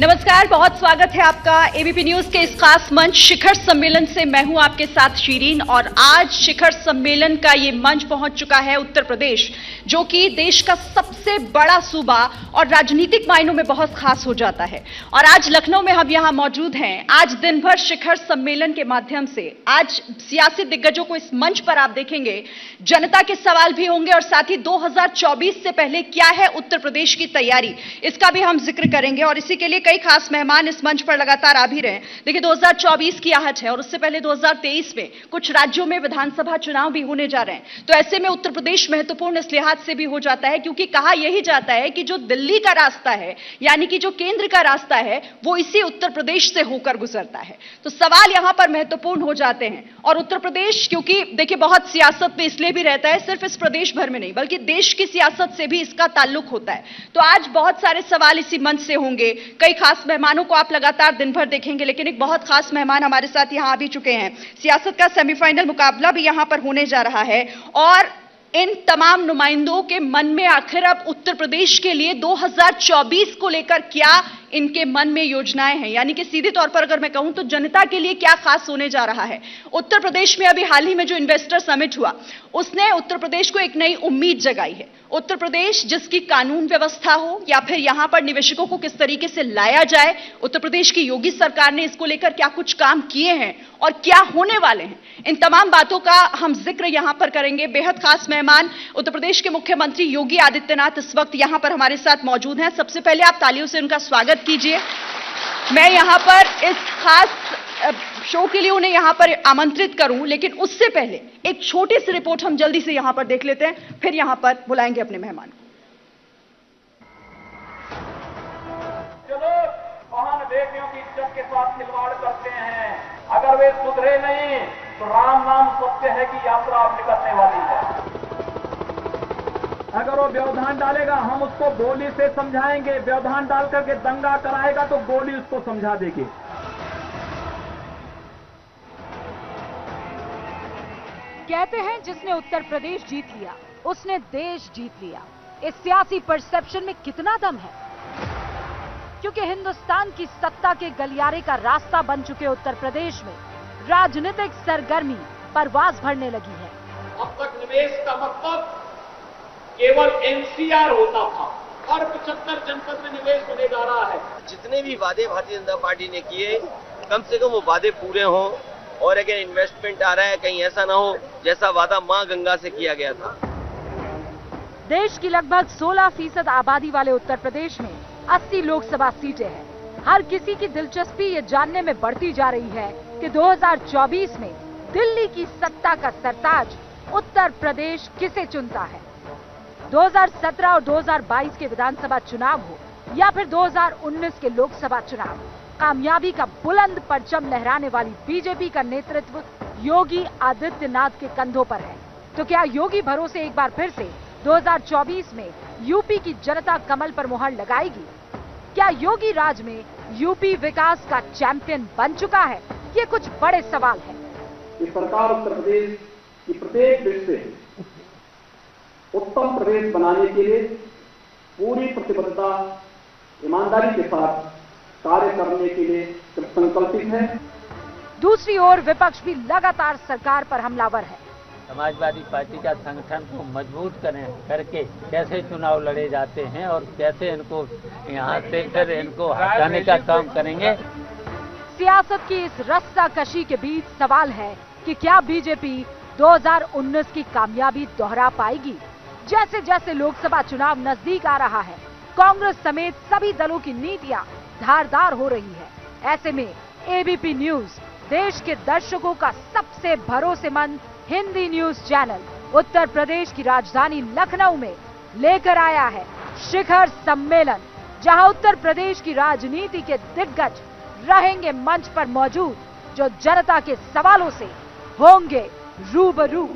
नमस्कार, बहुत स्वागत है आपका एबीपी न्यूज के इस खास मंच शिखर सम्मेलन से। मैं हूं आपके साथ शीरीन और आज शिखर सम्मेलन का ये मंच पहुंच चुका है उत्तर प्रदेश, जो कि देश का सबसे बड़ा सूबा और राजनीतिक मायनों में बहुत खास हो जाता है। और आज लखनऊ में हम यहां मौजूद हैं। आज दिन भर शिखर सम्मेलन के माध्यम से आज सियासी दिग्गजों को इस मंच पर आप देखेंगे, जनता के सवाल भी होंगे और साथ ही 2024 से पहले क्या है उत्तर प्रदेश की तैयारी, इसका भी हम जिक्र करेंगे। और इसी के लिए कई खास मेहमान इस मंच पर लगातार आ भी रहे हैं। देखिए, 2024 की आहट है और उससे पहले 2023 में कुछ राज्यों में विधानसभा चुनाव भी होने जा रहे हैं। तो ऐसे में उत्तर प्रदेश महत्वपूर्ण इस लिहाज से भी हो जाता है क्योंकि कहा यही जाता है कि जो दिल्ली का रास्ता है, यानी कि जो केंद्र का रास्ता है, वो इसी उत्तर प्रदेश से होकर गुजरता है। तो सवाल यहां पर महत्वपूर्ण हो जाते हैं। और उत्तर प्रदेश, क्योंकि देखिए बहुत सियासत में इसलिए भी रहता है, सिर्फ इस प्रदेश भर में नहीं बल्कि देश की सियासत से भी इसका ताल्लुक होता है। तो आज बहुत सारे सवाल इसी मंच से होंगे। कई खास मेहमानों को आप लगातार दिन भर देखेंगे, लेकिन एक बहुत खास मेहमान हमारे साथ यहां आ भी चुके हैं। सियासत का सेमीफाइनल मुकाबला भी यहां पर होने जा रहा है और इन तमाम नुमाइंदों के मन में आखिर अब उत्तर प्रदेश के लिए 2024 को लेकर क्या इनके मन में योजनाएं हैं, यानी कि सीधे तौर पर अगर मैं कहूं तो जनता के लिए क्या खास होने जा रहा है। उत्तर प्रदेश में अभी हाल ही में जो इन्वेस्टर समिट हुआ, उसने उत्तर प्रदेश को एक नई उम्मीद जगाई है। उत्तर प्रदेश जिसकी कानून व्यवस्था हो या फिर यहां पर निवेशकों को किस तरीके से लाया जाए, उत्तर प्रदेश की योगी सरकार ने इसको लेकर क्या कुछ काम किए हैं और क्या होने वाले हैं, इन तमाम बातों का हम जिक्र यहां पर करेंगे। बेहद खास मेहमान उत्तर प्रदेश के मुख्यमंत्री योगी आदित्यनाथ इस वक्त यहां पर हमारे साथ मौजूद हैं। सबसे पहले आप तालियों से उनका स्वागत कीजिए। मैं यहां पर इस खास शो के लिए उन्हें यहां पर आमंत्रित करूं, लेकिन उससे पहले एक छोटी सी रिपोर्ट हम जल्दी से यहां पर देख लेते हैं, फिर यहां पर बुलाएंगे अपने मेहमान को। जो लोग महान बेटियों की इज्जत के साथ खिलवाड़ करते हैं, अगर वे सुधरे नहीं तो राम नाम सत्य है की यात्रा अब निकलने वाली है। अगर वो व्यवधान डालेगा हम उसको गोली से समझाएंगे, व्यवधान डाल करके दंगा कराएगा तो गोली उसको समझा देगी। कहते हैं जिसने उत्तर प्रदेश जीत लिया उसने देश जीत लिया। इस सियासी परसेप्शन में कितना दम है, क्योंकि हिंदुस्तान की सत्ता के गलियारे का रास्ता बन चुके उत्तर प्रदेश में राजनीतिक सरगर्मी परवाज भरने लगी है। अब तक निवेश का मतलब केवल एनसीआर होता था और 75 जनपद में निवेश होने जा रहा है। जितने भी वादे भारतीय जनता पार्टी ने किए, कम से कम वो वादे पूरे हों और अगर इन्वेस्टमेंट आ रहा है कहीं ऐसा ना हो जैसा वादा मां गंगा से किया गया था। देश की लगभग 16% आबादी वाले उत्तर प्रदेश में 80 लोकसभा सीटें हैं। हर किसी की दिलचस्पी ये जानने में बढ़ती जा रही है कि 2024 में दिल्ली की सत्ता का सरताज उत्तर प्रदेश किसे चुनता है। 2017 और 2022 के विधानसभा चुनाव हो या फिर 2019 के लोकसभा चुनाव, कामयाबी का बुलंद परचम लहराने वाली बीजेपी का नेतृत्व योगी आदित्यनाथ के कंधों पर है। तो क्या योगी भरोसे एक बार फिर से 2024 में यूपी की जनता कमल पर मुहर लगाएगी? क्या योगी राज में यूपी विकास का चैंपियन बन चुका है? ये कुछ बड़े सवाल हैं। इस सरकार उत्तर प्रदेश की प्रत्येक दृष्टि से उत्तम प्रदेश बनाने के लिए पूरी प्रतिबद्धता ईमानदारी के साथ कार्य करने के लिए संकल्पित है। दूसरी ओर विपक्ष भी लगातार सरकार पर हमलावर है। समाजवादी पार्टी का संगठन को मजबूत करके कैसे चुनाव लड़े जाते हैं और कैसे इनको यहाँ से फिर इनको हटाने का काम करेंगे। सियासत की इस रस्साकशी के बीच सवाल है कि क्या बीजेपी 2019 की कामयाबी दोहरा पाएगी? जैसे जैसे लोकसभा चुनाव नजदीक आ रहा है, कांग्रेस समेत सभी दलों की नीतियां धारदार हो रही है। ऐसे में एबीपी न्यूज देश के दर्शकों का सबसे भरोसेमंद हिंदी न्यूज चैनल उत्तर प्रदेश की राजधानी लखनऊ में लेकर आया है शिखर सम्मेलन, जहां उत्तर प्रदेश की राजनीति के दिग्गज रहेंगे मंच पर मौजूद, जो जनता के सवालों से होंगे रूबरू।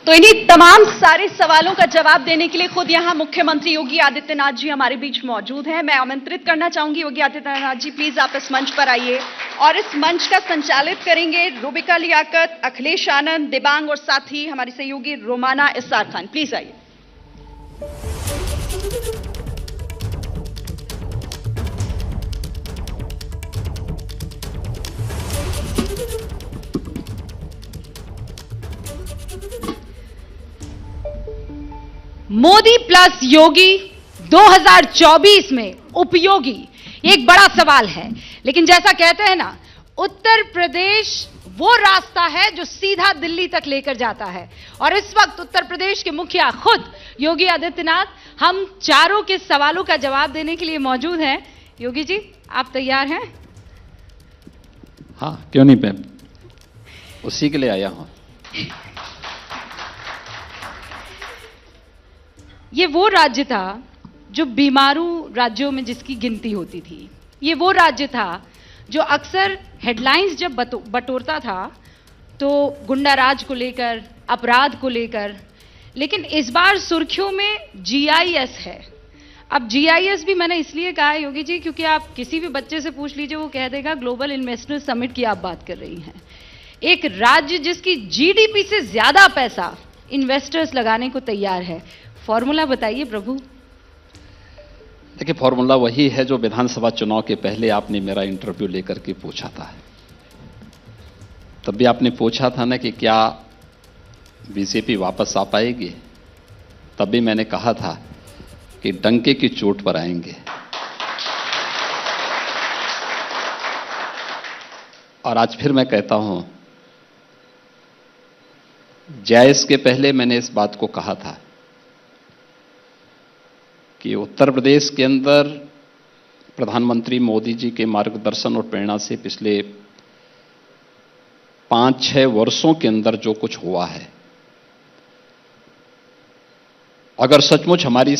तो इन्हीं तमाम सारे सवालों का जवाब देने के लिए खुद यहां मुख्यमंत्री योगी आदित्यनाथ जी हमारे बीच मौजूद हैं। मैं आमंत्रित करना चाहूंगी योगी आदित्यनाथ जी, प्लीज आप इस मंच पर आइए और इस मंच का संचालित करेंगे रूबिका लियाकत, अखिलेश आनंद, दिबांग और साथ ही हमारी सहयोगी रोमाना इसार खान। प्लीज आइए। मोदी प्लस योगी 2024 में उपयोगी, एक बड़ा सवाल है। लेकिन जैसा कहते हैं ना, उत्तर प्रदेश वो रास्ता है जो सीधा दिल्ली तक लेकर जाता है। और इस वक्त उत्तर प्रदेश के मुखिया खुद योगी आदित्यनाथ हम चारों के सवालों का जवाब देने के लिए मौजूद हैं। योगी जी, आप तैयार हैं? हाँ, क्यों नहीं मैम, उसी के लिए आया हूं। ये वो राज्य था जो बीमारू राज्यों में जिसकी गिनती होती थी। ये वो राज्य था जो अक्सर हेडलाइंस जब बटोरता था तो गुंडाराज को लेकर, अपराध को लेकर। लेकिन इस बार सुर्खियों में जीआईएस है। अब जीआईएस भी मैंने इसलिए कहा है योगी जी, क्योंकि आप किसी भी बच्चे से पूछ लीजिए, वो कह देगा ग्लोबल इन्वेस्टर्स समिट की आप बात कर रही हैं। एक राज्य जिसकी जीडीपी से ज्यादा पैसा इन्वेस्टर्स लगाने को तैयार है। फॉर्मूला बताइए प्रभु। देखिए, फॉर्मूला वही है जो विधानसभा चुनाव के पहले आपने मेरा इंटरव्यू लेकर के पूछा था। तब भी आपने पूछा था ना कि क्या बीजेपी वापस आ पाएगी। तब भी मैंने कहा था कि डंके की चोट पर आएंगे। और आज फिर मैं कहता हूं, जायज के पहले मैंने इस बात को कहा था कि उत्तर प्रदेश के अंदर प्रधानमंत्री मोदी जी के मार्गदर्शन और प्रेरणा से पिछले 5-6 वर्षों के अंदर जो कुछ हुआ है, अगर सचमुच हमारी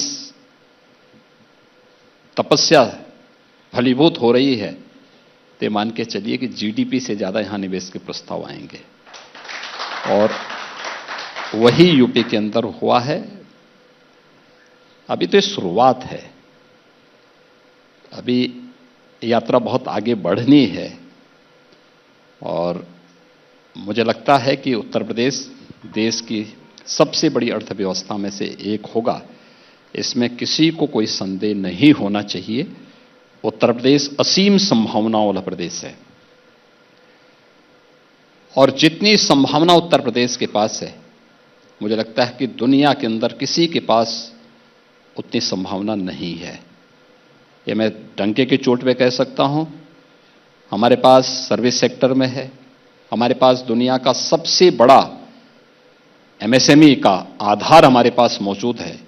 तपस्या फलीभूत हो रही है तो मान के चलिए कि जीडीपी से ज्यादा यहां निवेश के प्रस्ताव आएंगे। और वही यूपी के अंदर हुआ है। अभी तो ये शुरुआत है, अभी यात्रा बहुत आगे बढ़नी है। और मुझे लगता है कि उत्तर प्रदेश देश की सबसे बड़ी अर्थव्यवस्था में से एक होगा, इसमें किसी को कोई संदेह नहीं होना चाहिए। उत्तर प्रदेश असीम संभावनाओं वाला प्रदेश है और जितनी संभावना उत्तर प्रदेश के पास है, मुझे लगता है कि दुनिया के अंदर किसी के पास उतनी संभावना नहीं है। ये मैं डंके की चोट पे कह सकता हूं। हमारे पास सर्विस सेक्टर में है, हमारे पास दुनिया का सबसे बड़ा एमएसएमई का आधार हमारे पास मौजूद है,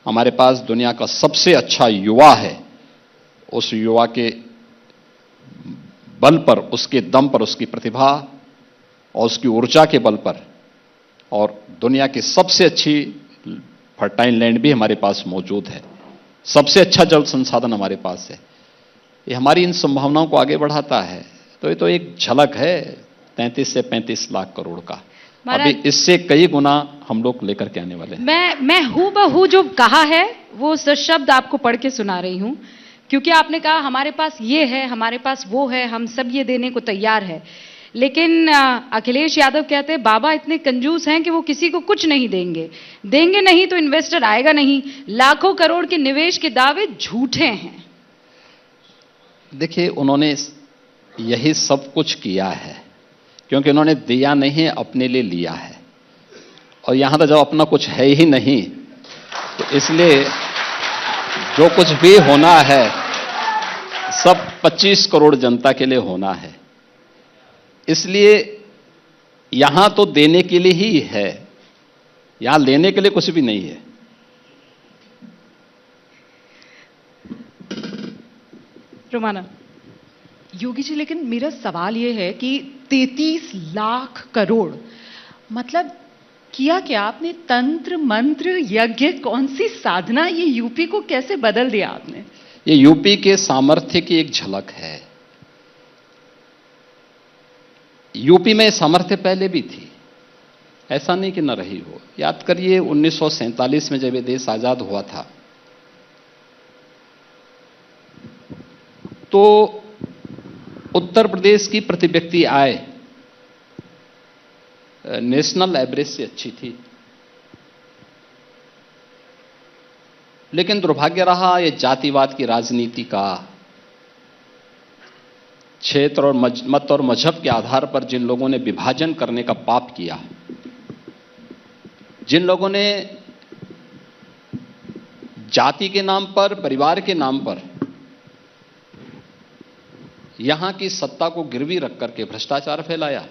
हमारे पास दुनिया का सबसे अच्छा युवा है। उस युवा के बल पर, उसके दम पर, उसकी प्रतिभा और उसकी ऊर्जा के बल पर, और दुनिया की सबसे अच्छी फर्टाइल लैंड भी हमारे पास मौजूद है, सबसे अच्छा जल संसाधन हमारे पास है। ये हमारी इन संभावनाओं को आगे बढ़ाता है। तो ये तो एक झलक है 33 से 35 लाख करोड़ का। अभी इससे कई गुना हम लोग लेकर के आने वाले हैं। मैं हूबहू जो कहा है वो शब्द आपको पढ़ के सुना रही हूं, क्योंकि आपने कहा हमारे पास ये है, हमारे पास वो है, हम सब ये देने को तैयार है। लेकिन अखिलेश यादव कहते हैं बाबा इतने कंजूस हैं कि वो किसी को कुछ नहीं देंगे, देंगे नहीं तो इन्वेस्टर आएगा नहीं, लाखों करोड़ के निवेश के दावे झूठे हैं। देखिए, उन्होंने यही सब कुछ किया है क्योंकि उन्होंने दिया नहीं, अपने लिए लिया है। और यहां तो जब अपना कुछ है ही नहीं, तो इसलिए जो कुछ भी होना है सब 25 करोड़ जनता के लिए होना है। इसलिए यहां तो देने के लिए ही है, यहां लेने के लिए कुछ भी नहीं है। रोमाना। योगी जी, लेकिन मेरा सवाल यह है कि 33 लाख करोड़ मतलब किया क्या आपने? तंत्र मंत्र यज्ञ, कौन सी साधना? ये यूपी को कैसे बदल दिया आपने? ये यूपी के सामर्थ्य की एक झलक है। यूपी में सामर्थ्य पहले भी थी, ऐसा नहीं कि न रही हो। याद करिए 1947 में जब ये देश आजाद हुआ था तो उत्तर प्रदेश की प्रति व्यक्ति आय नेशनल एवरेज से अच्छी थी। लेकिन दुर्भाग्य रहा ये जातिवाद की राजनीति का, क्षेत्र और मत और मजहब के आधार पर जिन लोगों ने विभाजन करने का पाप किया, जिन लोगों ने जाति के नाम पर, परिवार के नाम पर यहां की सत्ता को गिरवी रख करके भ्रष्टाचार फैलाया।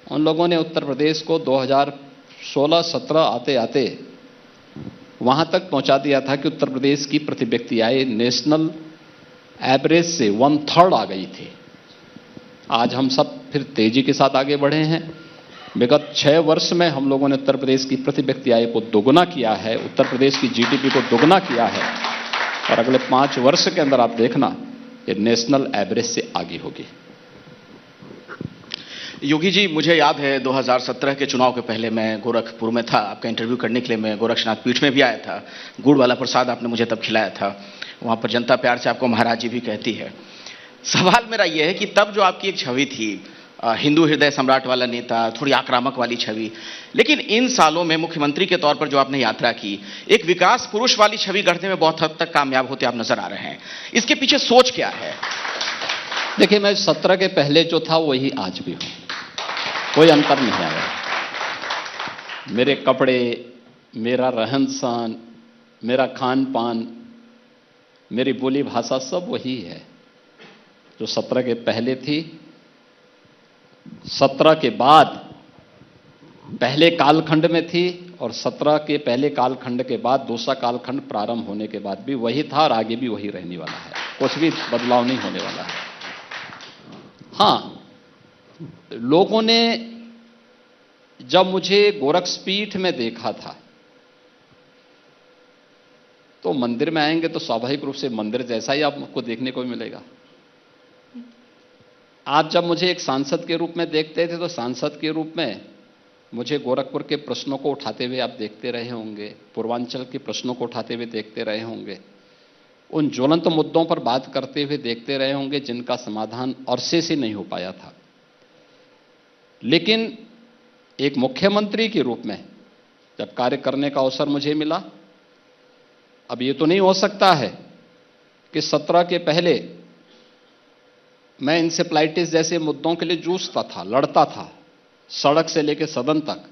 उन लोगों ने उत्तर प्रदेश को 2016-17 आते आते वहां तक पहुंचा दिया था कि उत्तर प्रदेश की प्रति व्यक्ति आय नेशनल एवरेज से 1/3 आ गई थी। आज हम सब फिर तेजी के साथ आगे बढ़े हैं। विगत 6 वर्ष में हम लोगों ने उत्तर प्रदेश की प्रति व्यक्ति आय को दोगुना किया है, उत्तर प्रदेश की जीडीपी को दोगुना किया है, और अगले 5 वर्ष के अंदर आप देखना ये नेशनल एवरेज से आगे होगी। योगी जी, मुझे याद है 2017 के चुनाव के पहले मैं गोरखपुर में था, आपका इंटरव्यू करने के लिए मैं गोरक्षनाथ पीठ में भी आया था। गुड़ वाला प्रसाद आपने मुझे तब खिलाया था। वहां पर जनता प्यार से आपको महाराज जी भी कहती है। सवाल मेरा यह है कि तब जो आपकी एक छवि थी, हिंदू हृदय सम्राट वाला नेता, थोड़ी आक्रामक वाली छवि, लेकिन इन सालों में मुख्यमंत्री के तौर पर जो आपने यात्रा की, एक विकास पुरुष वाली छवि गढ़ने में बहुत हद तक कामयाब होते आप नजर आ रहे हैं। इसके पीछे सोच क्या है? देखिए, मैं 17 के पहले जो था वही आज भी हूं, कोई अंतर नहीं आया। मेरे कपड़े, मेरा रहन सहन, मेरा खान पान, मेरी बोली भाषा सब वही है जो 17 के पहले थी। 17 के बाद पहले कालखंड में थी, और 17 के पहले कालखंड के बाद दूसरा कालखंड प्रारंभ होने के बाद भी वही था, और आगे भी वही रहने वाला है। कुछ भी बदलाव नहीं होने वाला है। हाँ, लोगों ने जब मुझे गोरक्षपीठ में देखा था तो मंदिर में आएंगे तो स्वाभाविक रूप से मंदिर जैसा ही आपको देखने को मिलेगा। आप जब मुझे एक सांसद के रूप में देखते थे तो सांसद के रूप में मुझे गोरखपुर के प्रश्नों को उठाते हुए आप देखते रहे होंगे, पूर्वांचल के प्रश्नों को उठाते हुए देखते रहे होंगे, उन ज्वलंत मुद्दों पर बात करते हुए देखते रहे होंगे जिनका समाधान अरसे से नहीं हो पाया था। लेकिन एक मुख्यमंत्री के रूप में जब कार्य करने का अवसर मुझे मिला, अब ये तो नहीं हो सकता है कि 17 के पहले मैं इंसेफ्लाइटिस जैसे मुद्दों के लिए जूझता था, लड़ता था, सड़क से लेकर सदन तक,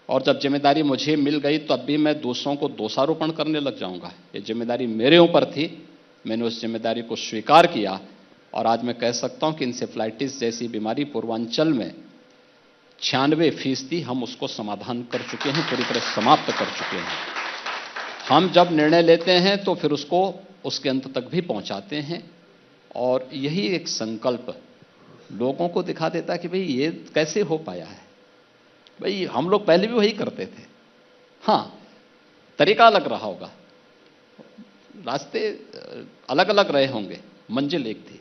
और जब जिम्मेदारी मुझे मिल गई तो अब भी मैं दूसरों को दोषारोपण करने लग जाऊंगा। ये जिम्मेदारी मेरे ऊपर थी, मैंने उस जिम्मेदारी को स्वीकार किया, और आज मैं कह सकता हूं कि इंसेफ्लाइटिस जैसी बीमारी पूर्वांचल में 96% हम उसको समाधान कर चुके हैं, पूरी तरह समाप्त कर चुके हैं। हम जब निर्णय लेते हैं तो फिर उसको उसके अंत तक भी पहुंचाते हैं, और यही एक संकल्प लोगों को दिखा देता है कि भाई ये कैसे हो पाया है। भाई हम लोग पहले भी वही करते थे, हाँ तरीका अलग रहा होगा, रास्ते अलग अलग रहे होंगे, मंजिल एक थी।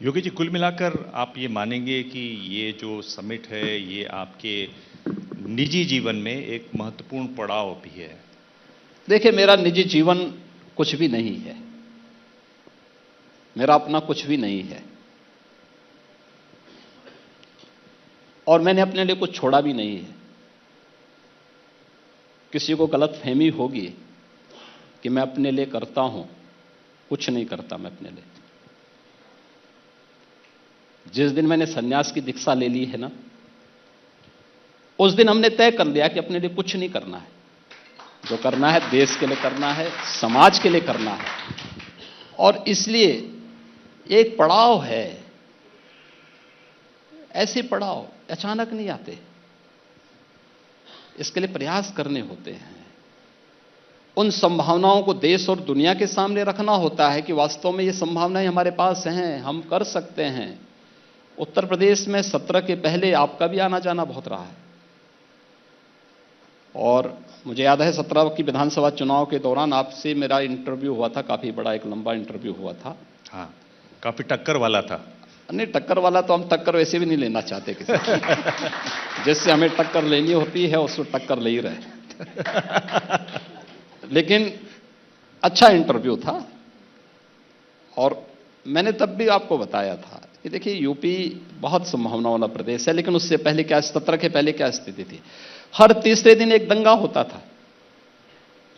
योगी जी, कुल मिलाकर आप ये मानेंगे कि ये जो समिट है ये आपके निजी जीवन में एक महत्वपूर्ण पड़ाव भी है? देखिए, मेरा निजी जीवन कुछ भी नहीं है, मेरा अपना कुछ भी नहीं है, और मैंने अपने लिए कुछ छोड़ा भी नहीं है। किसी को गलत फहमी होगी कि मैं अपने लिए करता हूं, कुछ नहीं करता मैं अपने लिए। जिस दिन मैंने सन्यास की दीक्षा ले ली है ना, उस दिन हमने तय कर लिया कि अपने लिए कुछ नहीं करना है। जो करना है देश के लिए करना है, समाज के लिए करना है, और इसलिए एक पड़ाव है। ऐसे पड़ाव अचानक नहीं आते, इसके लिए प्रयास करने होते हैं। उन संभावनाओं को देश और दुनिया के सामने रखना होता है कि वास्तव में ये संभावनाएं हमारे पास हैं, हम कर सकते हैं। उत्तर प्रदेश में 17 के पहले आपका भी आना जाना बहुत रहा है, और मुझे याद है 17 की विधानसभा चुनाव के दौरान आपसे मेरा इंटरव्यू हुआ था, काफी बड़ा एक लंबा इंटरव्यू हुआ था। हाँ, काफी टक्कर वाला था। नहीं, टक्कर वाला तो हम टक्कर वैसे भी नहीं लेना चाहते किसी की। जिससे हमें टक्कर लेनी होती है उसको टक्कर ले ही रहे। लेकिन अच्छा इंटरव्यू था, और मैंने तब भी आपको बताया था कि देखिए यूपी बहुत संभावना वाला प्रदेश है, लेकिन उससे पहले क्या, 17 के पहले क्या स्थिति थी? हर तीसरे दिन एक दंगा होता था,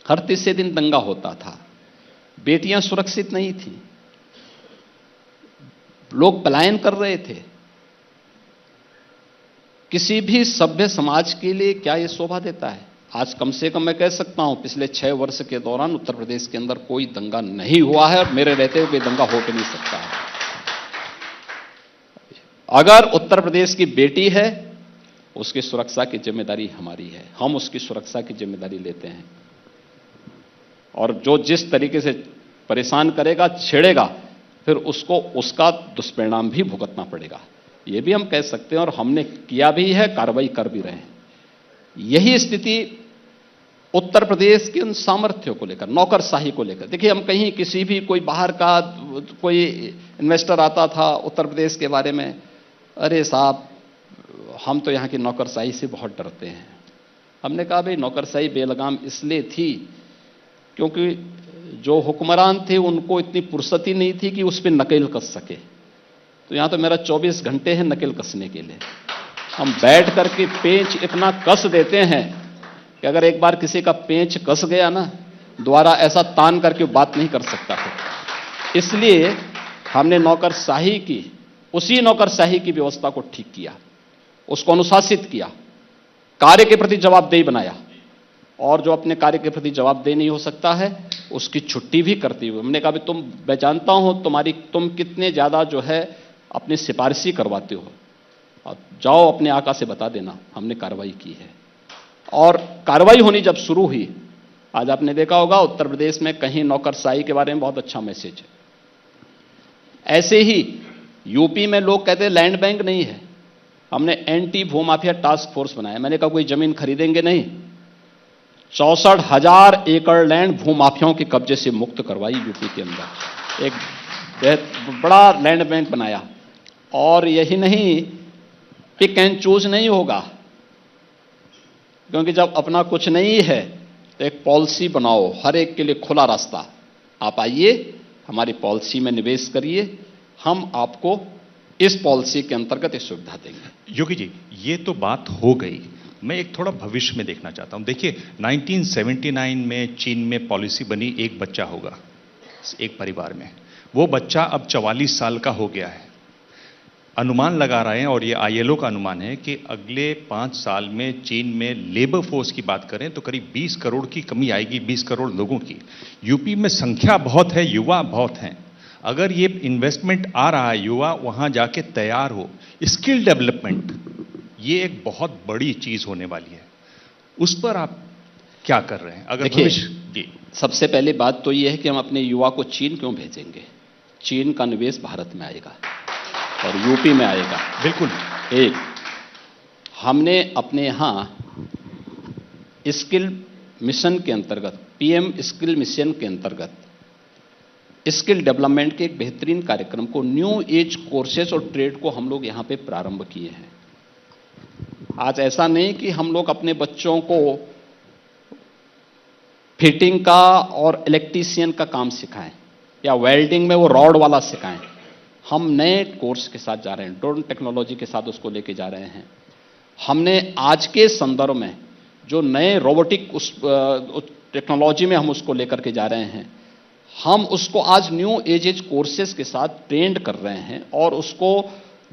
हर तीसरे दिन दंगा होता था। बेटियां सुरक्षित नहीं थी, लोग पलायन कर रहे थे। किसी भी सभ्य समाज के लिए क्या यह शोभा देता है? आज कम से कम मैं कह सकता हूं पिछले 6 वर्ष के दौरान उत्तर प्रदेश के अंदर कोई दंगा नहीं हुआ है और मेरे रहते हुए दंगा हो भी नहीं सकता है। अगर उत्तर प्रदेश की बेटी है, उसकी सुरक्षा की जिम्मेदारी हमारी है, हम उसकी सुरक्षा की जिम्मेदारी लेते हैं। और जो जिस तरीके से परेशान करेगा, छेड़ेगा, फिर उसको उसका दुष्परिणाम भी भुगतना पड़ेगा, ये भी हम कह सकते हैं और हमने किया भी है, कार्रवाई कर भी रहे हैं। यही स्थिति उत्तर प्रदेश के उन सामर्थ्यों को लेकर, नौकरशाही को लेकर। देखिए, हम कहीं किसी भी कोई बाहर का कोई इन्वेस्टर आता था उत्तर प्रदेश के बारे में, अरे साहब हम तो यहाँ की नौकरशाही से बहुत डरते हैं। हमने कहा भाई नौकरशाही बेलगाम इसलिए थी क्योंकि जो हुक्मरान थे उनको इतनी फुर्सत ही नहीं थी कि उस पर नकेल कस सके। तो यहाँ तो मेरा 24 घंटे है नकेल कसने के लिए। हम बैठ करके पेंच इतना कस देते हैं कि अगर एक बार किसी का पेंच कस गया ना, दोबारा ऐसा तान करके बात नहीं कर सकता फिर। इसलिए हमने नौकरशाही की, उसी नौकरशाही की व्यवस्था को ठीक किया, उसको अनुशासित किया, कार्य के प्रति जवाबदेही बनाया, और जो अपने कार्य के प्रति जवाबदेही नहीं हो सकता है उसकी छुट्टी भी करती हुई हमने कहा तुम, मैं जानता हूं तुम कितने ज्यादा जो है अपनी सिफारिशी करवाते हो, और जाओ अपने आका से बता देना। हमने कार्रवाई की है और कार्रवाई होनी जब शुरू हुई, आज आपने देखा होगा उत्तर प्रदेश में कहीं नौकरशाही के बारे में बहुत अच्छा मैसेज है। ऐसे ही यूपी में लोग कहते हैं लैंड बैंक नहीं है, हमने एंटी भूमाफिया टास्क फोर्स बनाया। मैंने कहा कोई जमीन खरीदेंगे नहीं, 64,000 एकड़ लैंड भूमाफियाओं के कब्जे से मुक्त करवाई यूपी के अंदर, एक बहुत बड़ा लैंड बैंक बनाया। और यही नहीं, पिक एंड चूज नहीं होगा, क्योंकि जब अपना कुछ नहीं है तो एक पॉलिसी बनाओ, हर एक के लिए खुला रास्ता। आप आइए हमारी पॉलिसी में निवेश करिए, हम आपको इस पॉलिसी के अंतर्गत एक सुविधा देंगे। योगी जी, ये तो बात हो गई, मैं एक थोड़ा भविष्य में देखना चाहता हूं। देखिए 1979 में चीन में पॉलिसी बनी, एक बच्चा होगा एक परिवार में, वो बच्चा अब 44 साल का हो गया है। अनुमान लगा रहे हैं, और ये ILO का अनुमान है कि अगले 5 साल में चीन में लेबर फोर्स की बात करें तो करीब 20 करोड़ की कमी आएगी, 20 करोड़ लोगों की। यूपी में संख्या बहुत है, युवा बहुत हैं। अगर ये इन्वेस्टमेंट आ रहा है, युवा वहां जाके तैयार हो, स्किल डेवलपमेंट, ये एक बहुत बड़ी चीज होने वाली है। उस पर आप क्या कर रहे हैं? अगर देखिए जी, सबसे पहली बात तो यह है कि हम अपने युवा को चीन क्यों भेजेंगे? चीन का निवेश भारत में आएगा और यूपी में आएगा। बिल्कुल। एक, हमने अपने यहां स्किल मिशन के अंतर्गत, PM स्किल मिशन के अंतर्गत स्किल डेवलपमेंट के एक बेहतरीन कार्यक्रम को, न्यू एज कोर्सेज और ट्रेड को हम लोग यहां पे प्रारंभ किए हैं। आज ऐसा नहीं कि हम लोग अपने बच्चों को फिटिंग का और इलेक्ट्रीशियन का काम सिखाएं या वेल्डिंग में वो रॉड वाला सिखाएं। हम नए कोर्स के साथ जा रहे हैं, ड्रोन टेक्नोलॉजी के साथ उसको लेके जा रहे हैं। हमने आज के संदर्भ में जो नए रोबोटिक उस टेक्नोलॉजी में हम उसको लेकर के जा रहे हैं, हम उसको आज न्यू एज कोर्सेज के साथ ट्रेंड कर रहे हैं, और उसको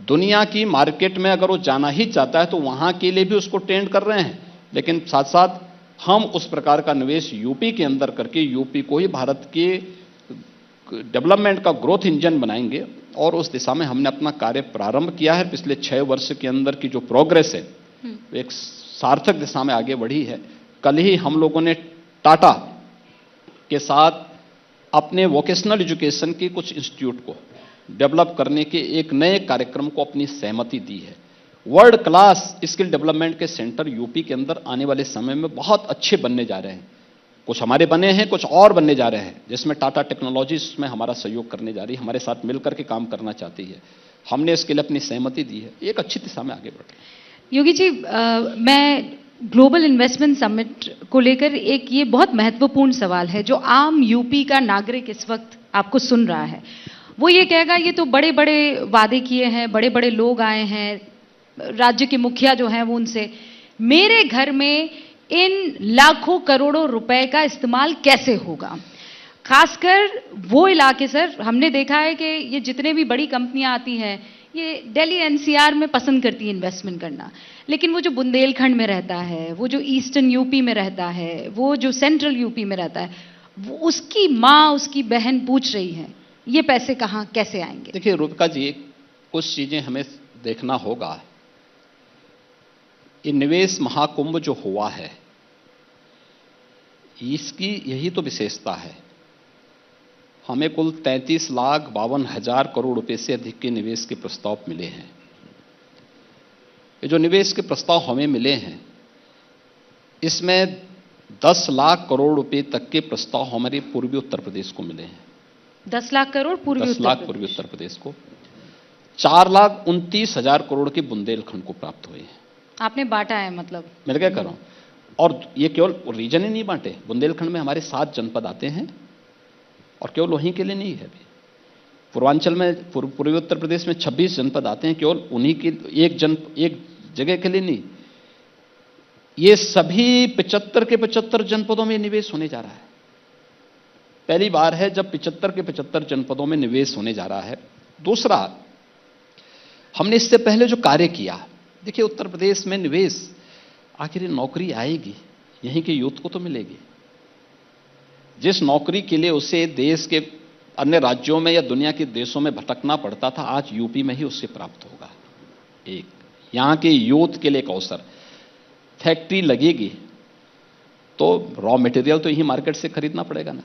दुनिया की मार्केट में अगर वो जाना ही चाहता है तो वहां के लिए भी उसको ट्रेंड कर रहे हैं। लेकिन साथ साथ हम उस प्रकार का निवेश यूपी के अंदर करके यूपी को ही भारत के डेवलपमेंट का ग्रोथ इंजन बनाएंगे, और उस दिशा में हमने अपना कार्य प्रारंभ किया है। पिछले 6 वर्ष के अंदर की जो प्रोग्रेस है एक सार्थक दिशा में आगे बढ़ी है। कल ही हम लोगों ने टाटा के साथ अपने वोकेशनल एजुकेशन के कुछ इंस्टीट्यूट को डेवलप करने के एक नए कार्यक्रम को अपनी सहमति दी है। वर्ल्ड क्लास स्किल डेवलपमेंट के सेंटर यूपी के अंदर आने वाले समय में बहुत अच्छे बनने जा रहे हैं। कुछ हमारे बने हैं, कुछ और बनने जा रहे हैं, जिसमें टाटा टेक्नोलॉजीज में हमारा सहयोग करने जा रही है, हमारे साथ मिलकर के काम करना चाहती है। हमने इसके लिए अपनी सहमति दी है, एक अच्छी दिशा में आगे बढ़ रहे हैं। योगी जी, मैं ग्लोबल इन्वेस्टमेंट समिट को लेकर एक ये बहुत महत्वपूर्ण सवाल है जो आम यूपी का नागरिक इस वक्त आपको सुन रहा है। वो ये कहेगा ये तो बड़े बड़े वादे किए हैं, बड़े बड़े लोग आए हैं, राज्य के मुखिया जो हैं वो उनसे, मेरे घर में इन लाखों करोड़ों रुपए का इस्तेमाल कैसे होगा? खासकर वो इलाके, सर हमने देखा है कि ये जितने भी बड़ी कंपनियां आती हैं ये दिल्ली एनसीआर में पसंद करती है इन्वेस्टमेंट करना, लेकिन वो जो बुंदेलखंड में रहता है, वो जो ईस्टर्न यूपी में रहता है, वो जो सेंट्रल यूपी में रहता है, वो उसकी माँ उसकी बहन पूछ रही है ये पैसे कहाँ कैसे आएंगे। देखिए रूपका जी, कुछ चीजें हमें देखना होगा। ये निवेश महाकुंभ जो हुआ है, इसकी यही तो विशेषता है। हमें कुल 33,52,000 करोड़ रुपए से अधिक के निवेश के प्रस्ताव मिले हैं। ये जो निवेश के प्रस्ताव हमें मिले हैं, इसमें 10 लाख करोड़ रुपए तक के प्रस्ताव हमारे पूर्वी उत्तर प्रदेश को मिले हैं। 10 लाख करोड़ पूर्वी उत्तर प्रदेश को, 4,29,000 करोड़ के बुंदेलखंड को प्राप्त हुए हैं। आपने बांटा है मतलब? मैं क्या कर रहा हूं, और ये केवल रीजन ही नहीं बांटे, बुंदेलखंड में हमारे 7 जनपद आते हैं और केवल वहीं के लिए नहीं है। अभी पूर्वांचल में, पूर्वी उत्तर प्रदेश में 26 जनपद आते हैं, केवल उन्हीं के एक जगह के लिए नहीं। ये सभी 75 के 75 जनपदों में निवेश होने जा रहा है। पहली बार है जब 75 के 75 जनपदों में निवेश होने जा रहा है। दूसरा, हमने इससे पहले जो कार्य किया, देखिए उत्तर प्रदेश में निवेश, आखिर नौकरी आएगी, यहीं के यूथ को तो मिलेगी। जिस नौकरी के लिए उसे देश के अन्य राज्यों में या दुनिया के देशों में भटकना पड़ता था, आज यूपी में ही उससे प्राप्त होगा। एक यहां के यूथ के लिए एक अवसर, फैक्ट्री लगेगी तो रॉ मटेरियल तो यही मार्केट से खरीदना पड़ेगा ना,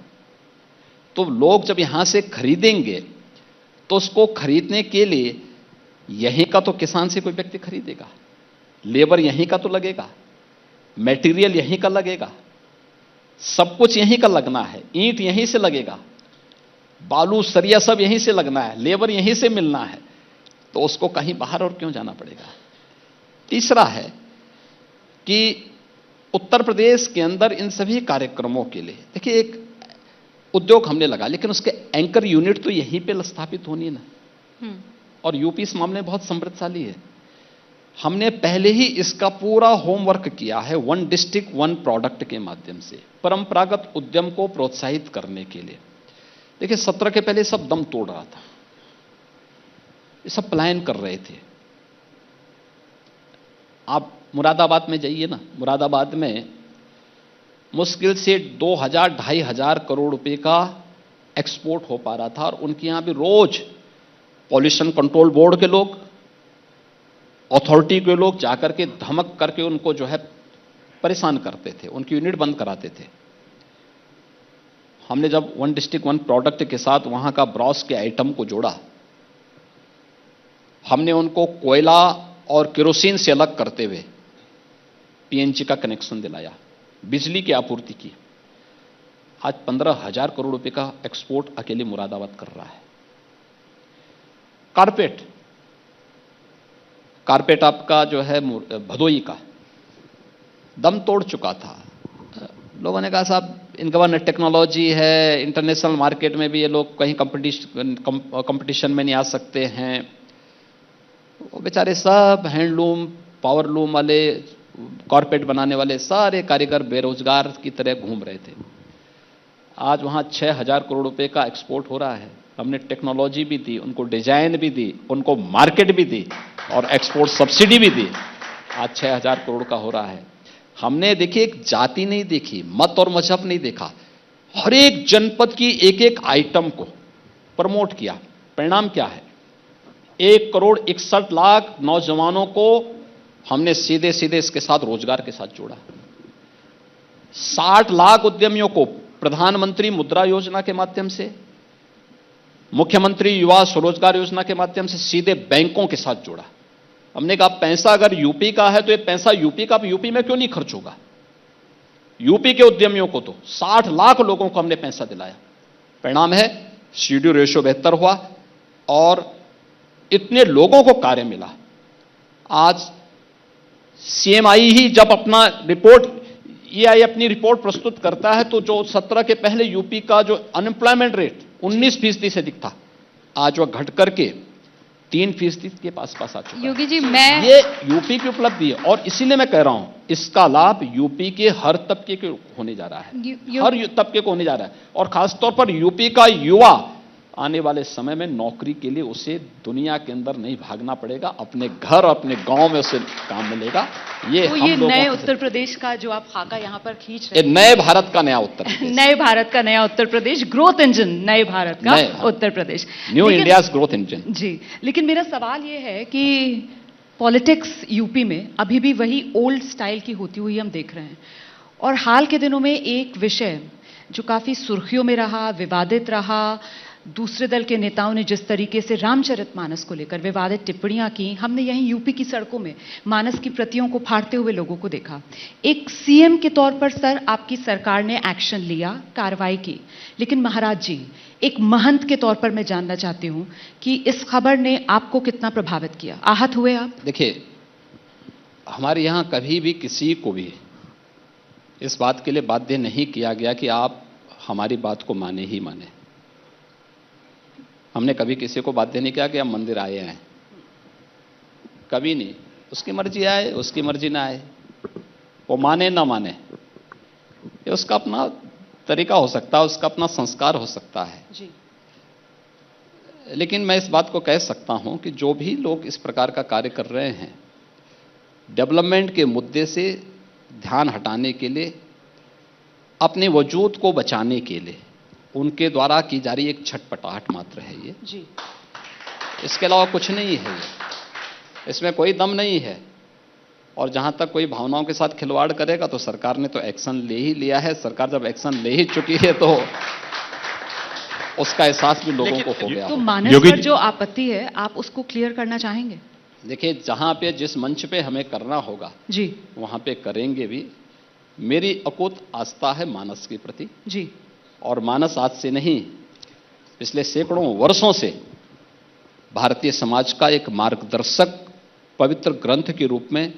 तो लोग जब यहां से खरीदेंगे तो उसको खरीदने के लिए यहीं का तो किसान से कोई व्यक्ति खरीदेगा, लेबर यहीं का तो लगेगा, मटेरियल यहीं का लगेगा, सब कुछ यहीं का लगना है, ईंट यहीं से लगेगा, बालू सरिया सब यहीं से लगना है, लेबर यहीं से मिलना है, तो उसको कहीं बाहर और क्यों जाना पड़ेगा। तीसरा है कि उत्तर प्रदेश के अंदर इन सभी कार्यक्रमों के लिए, देखिए एक उद्योग हमने लगा, लेकिन उसके एंकर यूनिट तो यहीं पे स्थापित होनी है ना। और यूपी इस मामले में बहुत समृद्धशाली है। हमने पहले ही इसका पूरा होमवर्क किया है, 1 डिस्ट्रिक्ट 1 प्रोडक्ट के माध्यम से परंपरागत उद्यम को प्रोत्साहित करने के लिए। देखिए 17 के पहले सब दम तोड़ रहा था, ये सब पलायन कर रहे थे। आप मुरादाबाद में जाइए ना, मुरादाबाद में मुश्किल से 2,000-2,500 करोड़ रुपए का एक्सपोर्ट हो पा रहा था, और उनके यहां भी रोज पॉल्यूशन कंट्रोल बोर्ड के लोग, अथॉरिटी के लोग जाकर के धमक करके उनको जो है परेशान करते थे, उनकी यूनिट बंद कराते थे। हमने जब 1 डिस्ट्रिक्ट 1 प्रोडक्ट के साथ वहां का ब्रॉस के आइटम को जोड़ा, हमने उनको कोयला और केरोसिन से अलग करते हुए पीएनजी का कनेक्शन दिलाया, बिजली की आपूर्ति की। आज 15,000 करोड़ रुपए का एक्सपोर्ट अकेले मुरादाबाद कर रहा है। कारपेट आपका जो है भदोई का दम तोड़ चुका था। लोगों ने कहा साहब इनके पास टेक्नोलॉजी है, इंटरनेशनल मार्केट में भी ये लोग कहीं कंपटीशन में नहीं आ सकते हैं। वो बेचारे सब हैंडलूम, पावरलूम वाले, कारपेट बनाने वाले सारे कारीगर बेरोजगार की तरह घूम रहे थे। आज वहां 6,000 करोड़ रुपए का एक्सपोर्ट हो रहा है। हमने टेक्नोलॉजी भी दी, उनको डिजाइन भी दी, उनको मार्केट भी दी और एक्सपोर्ट सब्सिडी भी दी। आज 6,000 करोड़ का हो रहा है। हमने देखिए एक जाति नहीं देखी, मत और मजहब नहीं देखा, हर एक जनपद की एक एक आइटम को प्रमोट किया। परिणाम क्या है? 1,61,00,000 नौजवानों को हमने सीधे सीधे इसके साथ रोजगार के साथ जोड़ा। 60 लाख उद्यमियों को प्रधानमंत्री मुद्रा योजना के माध्यम से, मुख्यमंत्री युवा स्वरोजगार योजना के माध्यम से सीधे बैंकों के साथ जोड़ा। हमने कहा पैसा अगर यूपी का है तो ये पैसा यूपी का यूपी में क्यों नहीं खर्च होगा। यूपी के उद्यमियों को तो 60 लाख लोगों को हमने पैसा दिलाया। परिणाम है सीडी रेशियो बेहतर हुआ और इतने लोगों को कार्य मिला। आज सीएमआई ही जब अपना रिपोर्ट, ईआई अपनी रिपोर्ट प्रस्तुत करता है तो जो 17 के पहले यूपी का जो अनएम्प्लॉयमेंट रेट 19% से अधिक था, आज वह घट करके 3% के पास आ चुका है। योगी जी, ये यूपी की उपलब्धि है और इसीलिए मैं कह रहा हूं इसका लाभ यूपी के हर तबके को होने जा रहा है, हर तबके को होने जा रहा है। और खासतौर पर यूपी का युवा आने वाले समय में नौकरी के लिए उसे दुनिया के अंदर नहीं भागना पड़ेगा, अपने घर अपने गांव में उसे काम मिलेगा। ये तो हम ये लोगों नए का- उत्तर प्रदेश का जो आप खाका यहाँ पर खींच रहे ये नए भारत का नया उत्तर प्रदेश, नए भारत का नया उत्तर प्रदेश, ग्रोथ इंजन नए भारत का नए भारत। उत्तर प्रदेश, न्यू लेकिन- इंडियाज ग्रोथ इंजन। जी, लेकिन मेरा सवाल ये है कि पॉलिटिक्स यूपी में अभी भी वही ओल्ड स्टाइल की होती हुई हम देख रहे हैं। और हाल के दिनों में एक विषय जो काफी सुर्खियों में रहा, विवादित रहा, दूसरे दल के नेताओं ने जिस तरीके से रामचरितमानस को लेकर विवादित टिप्पणियां की, हमने यहीं यूपी की सड़कों में मानस की प्रतियों को फाड़ते हुए लोगों को देखा। एक सीएम के तौर पर सर आपकी सरकार ने एक्शन लिया, कार्रवाई की, लेकिन महाराज जी एक महंत के तौर पर मैं जानना चाहती हूं कि इस खबर ने आपको कितना प्रभावित किया, आहत हुए आप? देखिए, हमारे यहां कभी भी किसी को भी इस बात के लिए बाध्य नहीं किया गया कि आप हमारी बात को माने ही माने। हमने कभी किसी को बाध्य नहीं किया कि आप मंदिर आए हैं, कभी नहीं। उसकी मर्जी आए, उसकी मर्जी ना आए, वो माने ना माने, ये उसका अपना तरीका हो सकता है, उसका अपना संस्कार हो सकता है जी। लेकिन मैं इस बात को कह सकता हूं कि जो भी लोग इस प्रकार का कार्य कर रहे हैं, डेवलपमेंट के मुद्दे से ध्यान हटाने के लिए, अपने वजूद को बचाने के लिए उनके द्वारा की जा रही एक छटपटाहट मात्र है ये जी। इसके अलावा कुछ नहीं है। ये इसमें कोई दम नहीं है। और जहां तक कोई भावनाओं के साथ खिलवाड़ करेगा तो सरकार ने तो एक्शन ले ही लिया है। सरकार जब एक्शन ले ही चुकी है तो उसका एहसास भी लोगों को हो गया। तो मानस पर जो आपत्ति है आप उसको क्लियर करना चाहेंगे? देखिए, जहां पे जिस मंच पे हमें करना होगा जी, वहां पे करेंगे भी। मेरी अकूत आस्था है मानस के प्रति जी। और मानस आज से नहीं, पिछले सैकड़ों वर्षों से भारतीय समाज का एक मार्गदर्शक पवित्र ग्रंथ के रूप में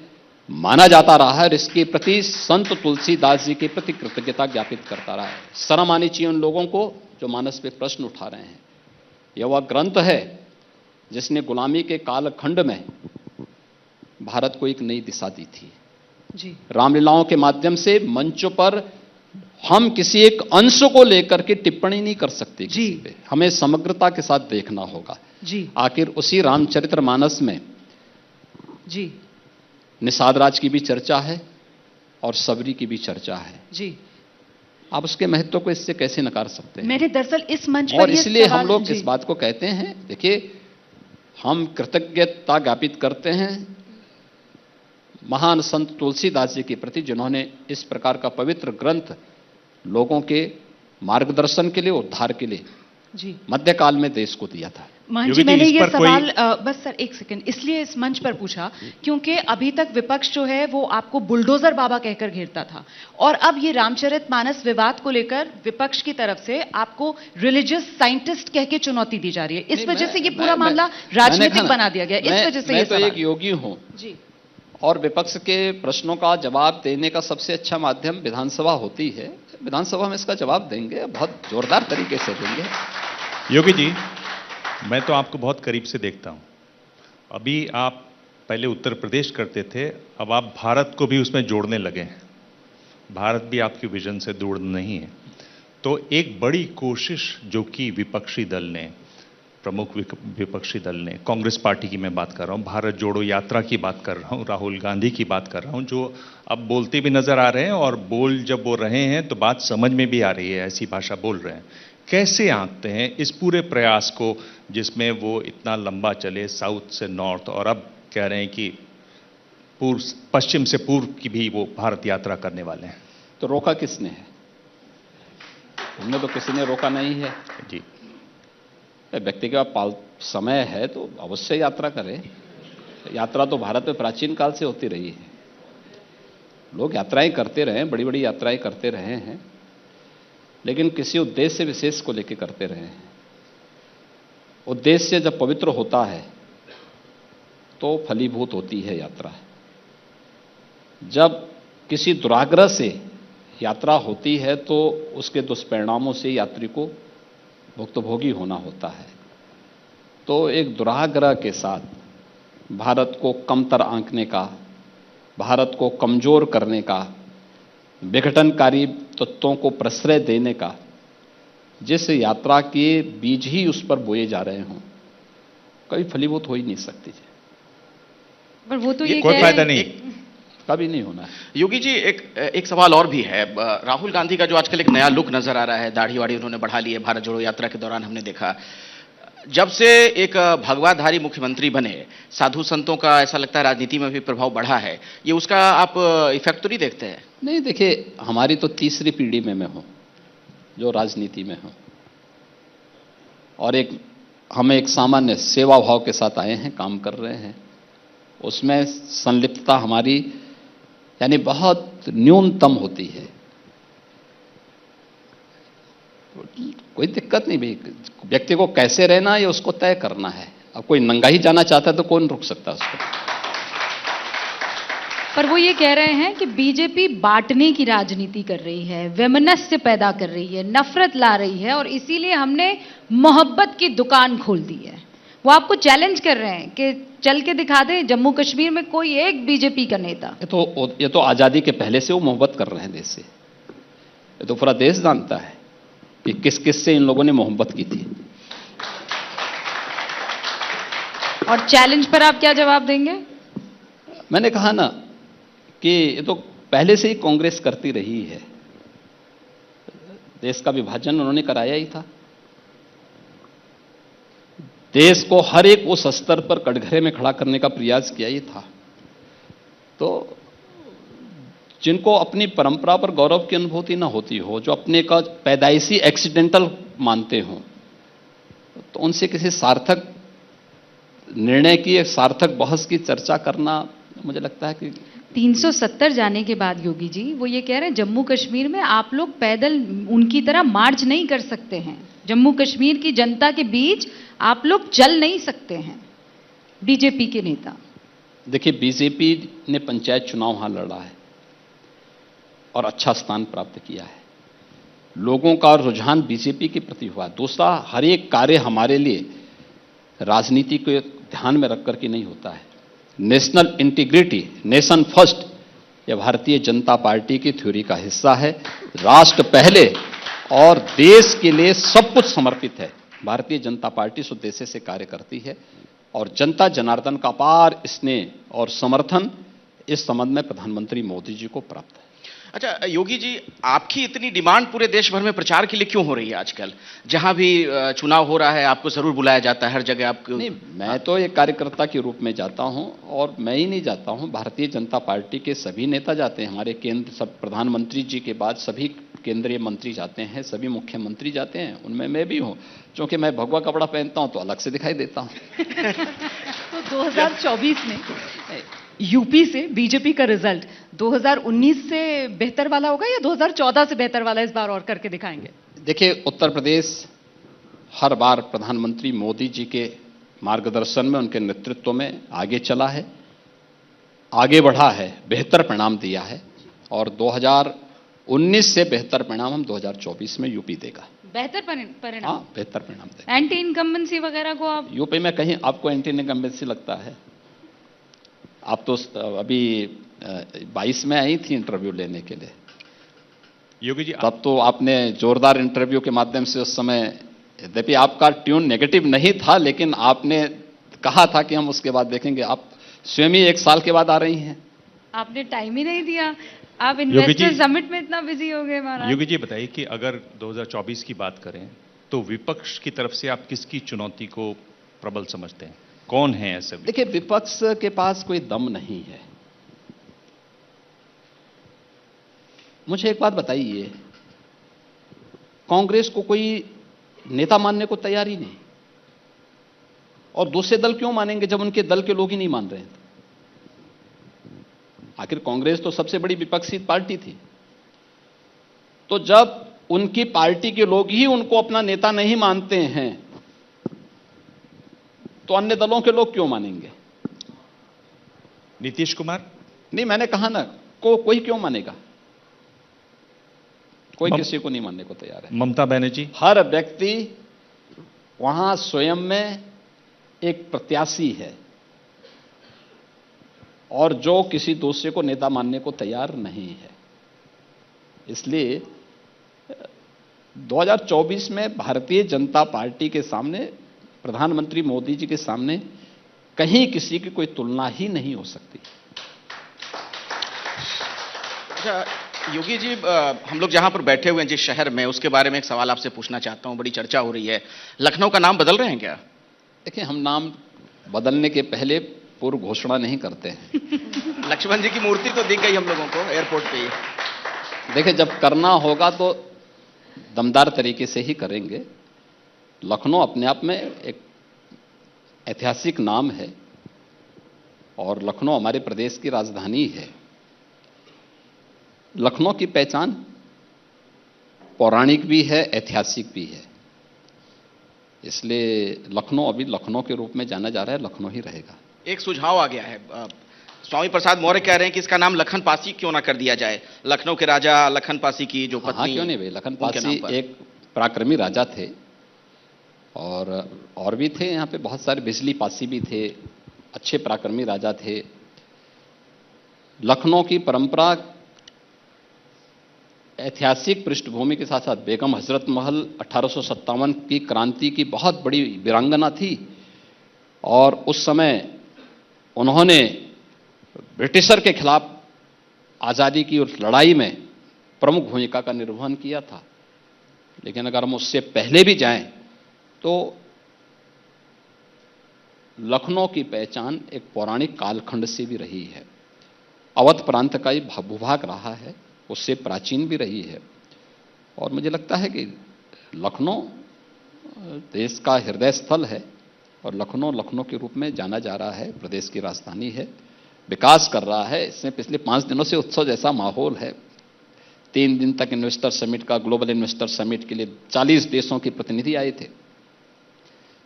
माना जाता रहा है और इसके प्रति संत तुलसीदास जी के प्रति कृतज्ञता ज्ञापित करता रहा है। शर्म आनी चाहिए उन लोगों को जो मानस पे प्रश्न उठा रहे हैं। यह वह ग्रंथ है जिसने गुलामी के कालखंड में भारत को एक नई दिशा दी थी। जी। रामलीलाओं के माध्यम से मंचों पर हम किसी एक अंश को लेकर के टिप्पणी नहीं कर सकते किसी पे, हमें समग्रता के साथ देखना होगा। जी। आखिर उसी रामचरितमानस में जी। निषाद राज की भी चर्चा है और सबरी की भी चर्चा है। जी। आप उसके महत्व को इससे कैसे नकार सकते हैं? मैंने दरअसल इस मंच पर और इसलिए हम सवाल- लोग जी। इस बात को कहते हैं, देखिए, हम कृतज्ञता ज्ञापित करते हैं महान संत तुलसीदास जी के प्रति जिन्होंने इस प्रकार का पवित्र ग्रंथ लोगों के मार्गदर्शन के लिए, उद्धार के लिए जी मध्यकाल में देश को दिया था। मान जी, मैंने ये सवाल बस सर एक सेकंड इसलिए इस मंच पर पूछा क्योंकि अभी तक विपक्ष जो है वो आपको बुलडोजर बाबा कहकर घेरता था और अब ये रामचरितमानस विवाद को लेकर विपक्ष की तरफ से आपको रिलीजियस साइंटिस्ट कह के चुनौती दी जा रही है। इस वजह से ये पूरा मामला राजनीतिक बना दिया गया। इस वजह से मैं ये तो सवाल एक योगी हूं जी और विपक्ष के प्रश्नों का जवाब देने का सबसे अच्छा माध्यम विधानसभा होती है। विधानसभा में इसका जवाब देंगे, बहुत जोरदार तरीके से देंगे। योगी जी, मैं तो आपको बहुत करीब से देखता हूं। अभी आप पहले उत्तर प्रदेश करते थे, अब आप भारत को भी उसमें जोड़ने लगे हैं। भारत भी आपकी विजन से दूर नहीं है। तो एक बड़ी कोशिश जो कि विपक्षी दल ने, प्रमुख विपक्षी दल ने, कांग्रेस पार्टी की मैं बात कर रहा हूं, भारत जोड़ो यात्रा की बात कर रहा हूं, राहुल गांधी की बात कर रहा हूं, जो अब बोलते भी नजर आ रहे हैं और बोल जब वो रहे हैं तो बात समझ में भी आ रही है, ऐसी भाषा बोल रहे हैं। कैसे आंकते हैं इस पूरे प्रयास को जिसमें वो इतना लंबा चले, साउथ से नॉर्थ, और अब कह रहे हैं कि पूर्व पश्चिम से पूर्व की भी वो भारत यात्रा करने वाले हैं? तो रोका किसने है? हमने तो किसी ने रोका नहीं है जी। व्यक्ति के पास समय है तो अवश्य यात्रा करें। यात्रा तो भारत में प्राचीन काल से होती रही है। लोग यात्राएं करते रहे, बड़ी बड़ी यात्राएं करते रहे हैं, लेकिन किसी उद्देश्य विशेष को लेकर करते रहे हैं। उद्देश्य जब पवित्र होता है तो फलीभूत होती है यात्रा। जब किसी दुराग्रह से यात्रा होती है तो उसके दुष्परिणामों से यात्री को भुक्तभोगी होना होता है। तो एक दुराग्रह के साथ भारत को कमतर आंकने का, भारत को कमजोर करने का, विघटनकारी तत्वों को प्रश्रय देने का जिस यात्रा के बीज ही उस पर बोए जा रहे हों, कभी फलीभूत हो ही नहीं सकती है। पर वो तो ये कोई फायदा नहीं, कभी नहीं होना है। योगी जी, एक सवाल और भी है। राहुल गांधी का जो आजकल एक नया लुक नजर आ रहा है, दाढ़ी वाड़ी उन्होंने बढ़ा ली है, भारत जोड़ो यात्रा के दौरान हमने देखा। जब से एक भगवाधारी मुख्यमंत्री बने, साधु संतों का ऐसा लगता है राजनीति में भी प्रभाव बढ़ा है, ये उसका आप इफेक्ट तो नहीं देखते हैं? नहीं, देखिए, हमारी तो तीसरी पीढ़ी में मैं हूं जो राजनीति में हूं, और हम एक सामान्य सेवा भाव के साथ आए हैं, काम कर रहे हैं। उसमें संलिप्तता हमारी यानी बहुत न्यूनतम होती है। कोई दिक्कत नहीं भाई, व्यक्ति को कैसे रहना है ये उसको तय करना है। अब कोई नंगा ही जाना चाहता है तो कौन रोक सकता है उसको। पर वो ये कह रहे हैं कि बीजेपी बांटने की राजनीति कर रही है, वैमनस्य पैदा कर रही है, नफरत ला रही है, और इसीलिए हमने मोहब्बत की दुकान खोल दी है। वो आपको चैलेंज कर रहे हैं कि चल के दिखा दें जम्मू कश्मीर में कोई एक बीजेपी का नेता। ये तो आजादी के पहले से वो मोहब्बत कर रहे हैं देश से। ये तो पूरा देश जानता है कि किस किस से इन लोगों ने मोहब्बत की थी। और चैलेंज पर आप क्या जवाब देंगे? मैंने कहा ना कि ये तो पहले से ही कांग्रेस करती रही है। देश का विभाजन उन्होंने कराया ही था। देश को हर एक उस स्तर पर कटघरे में खड़ा करने का प्रयास किया ही था। तो जिनको अपनी परंपरा पर गौरव की अनुभूति ना होती हो, जो अपने का पैदाइशी एक्सीडेंटल मानते हो, तो उनसे किसी सार्थक निर्णय की, एक सार्थक बहस की चर्चा करना, मुझे लगता है कि 370 जाने के बाद योगी जी वो ये कह रहे हैं जम्मू कश्मीर में आप लोग पैदल उनकी तरह मार्च नहीं कर सकते हैं, जम्मू कश्मीर की जनता के बीच आप लोग चल नहीं सकते हैं, बीजेपी के नेता। देखिए, बीजेपी ने पंचायत चुनाव वहां लड़ा है और अच्छा स्थान प्राप्त किया है। लोगों का रुझान बीजेपी के प्रति हुआ। दूसरा, हर एक कार्य हमारे लिए राजनीति को ध्यान में रख करके नहीं होता है। नेशनल इंटीग्रिटी, नेशन फर्स्ट, यह भारतीय जनता पार्टी की थ्योरी का हिस्सा है। राष्ट्र पहले और देश के लिए सब कुछ समर्पित है। भारतीय जनता पार्टी इस उद्देश्य से कार्य करती है और जनता जनार्दन का अपार स्नेह और समर्थन इस संबंध में प्रधानमंत्री मोदी जी को प्राप्त है। अच्छा योगी जी, आपकी इतनी डिमांड पूरे देश भर में प्रचार के लिए क्यों हो रही है आजकल? जहां भी चुनाव हो रहा है आपको जरूर बुलाया जाता है, हर जगह आपको। नहीं, मैं तो एक कार्यकर्ता के रूप में जाता हूं, और मैं ही नहीं जाता हूं, भारतीय जनता पार्टी के सभी नेता जाते हैं। हमारे केंद्र, सब प्रधानमंत्री जी के बाद सभी केंद्रीय मंत्री जाते हैं, सभी मुख्यमंत्री जाते हैं, उनमें मैं भी हूं। क्योंकि मैं भगवा कपड़ा पहनता हूं तो अलग से दिखाई देता हूं। तो 2024 में यूपी से बीजेपी का रिजल्ट 2019 से बेहतर वाला होगा या 2014 से बेहतर वाला इस बार और करके दिखाएंगे? देखिए, उत्तर प्रदेश हर बार प्रधानमंत्री मोदी जी के मार्गदर्शन में, उनके नेतृत्व में आगे चला है, आगे बढ़ा है, बेहतर परिणाम दिया है, और 2019 से बेहतर परिणाम हम 2024 में यूपी देगा। बेहतर परिणाम? हाँ, बेहतर परिणाम देगा। एंटी इनकम्बेंसी वगैरह को आप यूपी में कहीं आपको एंटी इनकम्बेंसी लगता है? आप तो अभी 22 में आई थी इंटरव्यू लेने के लिए योगी जी। तब तो आपने जोरदार इंटरव्यू के माध्यम से उस समय, यद्यपि आपका ट्यून नेगेटिव नहीं था, लेकिन आपने कहा था कि हम उसके बाद देखेंगे। आप स्वयं ही 1 साल के बाद आ रही हैं। आपने टाइम ही नहीं दिया, आप इन्वेस्टर समिट में इतना बिजी हो गए महाराज। योगी जी बताइए कि अगर 2024 की बात करें तो विपक्ष की तरफ से आप किसकी चुनौती को प्रबल समझते हैं? कौन है ऐसे? देखिए, विपक्ष के पास कोई दम नहीं है। मुझे एक बात बताइए, कांग्रेस को कोई नेता मानने को तैयार ही नहीं, और दूसरे दल क्यों मानेंगे जब उनके दल के लोग ही नहीं मान रहे हैं? आखिर कांग्रेस तो सबसे बड़ी विपक्षी पार्टी थी, तो जब उनकी पार्टी के लोग ही उनको अपना नेता नहीं मानते हैं तो अन्य दलों के लोग क्यों मानेंगे? नीतीश कुमार? नहीं, मैंने कहा ना, कोई क्यों मानेगा? कोई किसी को नहीं मानने को तैयार है। ममता बनर्जी? हर व्यक्ति वहां स्वयं में एक प्रत्याशी है, और जो किसी दूसरे को नेता मानने को तैयार नहीं है। इसलिए 2024 में भारतीय जनता पार्टी के सामने, प्रधानमंत्री मोदी जी के सामने कहीं किसी की कोई तुलना ही नहीं हो सकती। अच्छा योगी जी, हम लोग जहां पर बैठे हुए हैं जिस शहर में, उसके बारे में एक सवाल आपसे पूछना चाहता हूं। बड़ी चर्चा हो रही है, लखनऊ का नाम बदल रहे हैं क्या? देखिए, हम नाम बदलने के पहले पूर्व घोषणा नहीं करते हैं। लक्ष्मण जी की मूर्ति तो दिख गई हम लोगों को एयरपोर्ट पे ही। देखिए, जब करना होगा तो दमदार तरीके से ही करेंगे। लखनऊ अपने आप में एक ऐतिहासिक नाम है और लखनऊ हमारे प्रदेश की राजधानी है। लखनऊ की पहचान पौराणिक भी है, ऐतिहासिक भी है, इसलिए लखनऊ अभी लखनऊ के रूप में जाना जा रहा है, लखनऊ ही रहेगा। एक सुझाव आ गया है, स्वामी प्रसाद मौर्य कह रहे हैं कि इसका नाम लखन पासी क्यों ना कर दिया जाए, लखनऊ के राजा लखन पासी की जो पत्नी। हाँ, क्यों नहीं भाई, लखन पासी एक पराक्रमी राजा थे और भी थे यहाँ पे बहुत सारे, बिजली पासी भी थे, अच्छे पराक्रमी राजा थे। लखनऊ की परंपरा ऐतिहासिक पृष्ठभूमि के साथ साथ बेगम हजरत महल 1857 की क्रांति की बहुत बड़ी वीरांगना थी और उस समय उन्होंने ब्रिटिशर के खिलाफ आज़ादी की उस लड़ाई में प्रमुख भूमिका का निर्वहन किया था। लेकिन अगर हम उससे पहले भी जाएं तो लखनऊ की पहचान एक पौराणिक कालखंड से भी रही है। अवध प्रांत का ही भूभाग रहा है, उससे प्राचीन भी रही है और मुझे लगता है कि लखनऊ देश का हृदय स्थल है और लखनऊ लखनऊ के रूप में जाना जा रहा है, प्रदेश की राजधानी है, विकास कर रहा है। इसमें पिछले 5 दिनों से उत्सव जैसा माहौल है। 3 दिन तक इन्वेस्टर समिट का, ग्लोबल इन्वेस्टर समिट के लिए 40 देशों के प्रतिनिधि आए थे,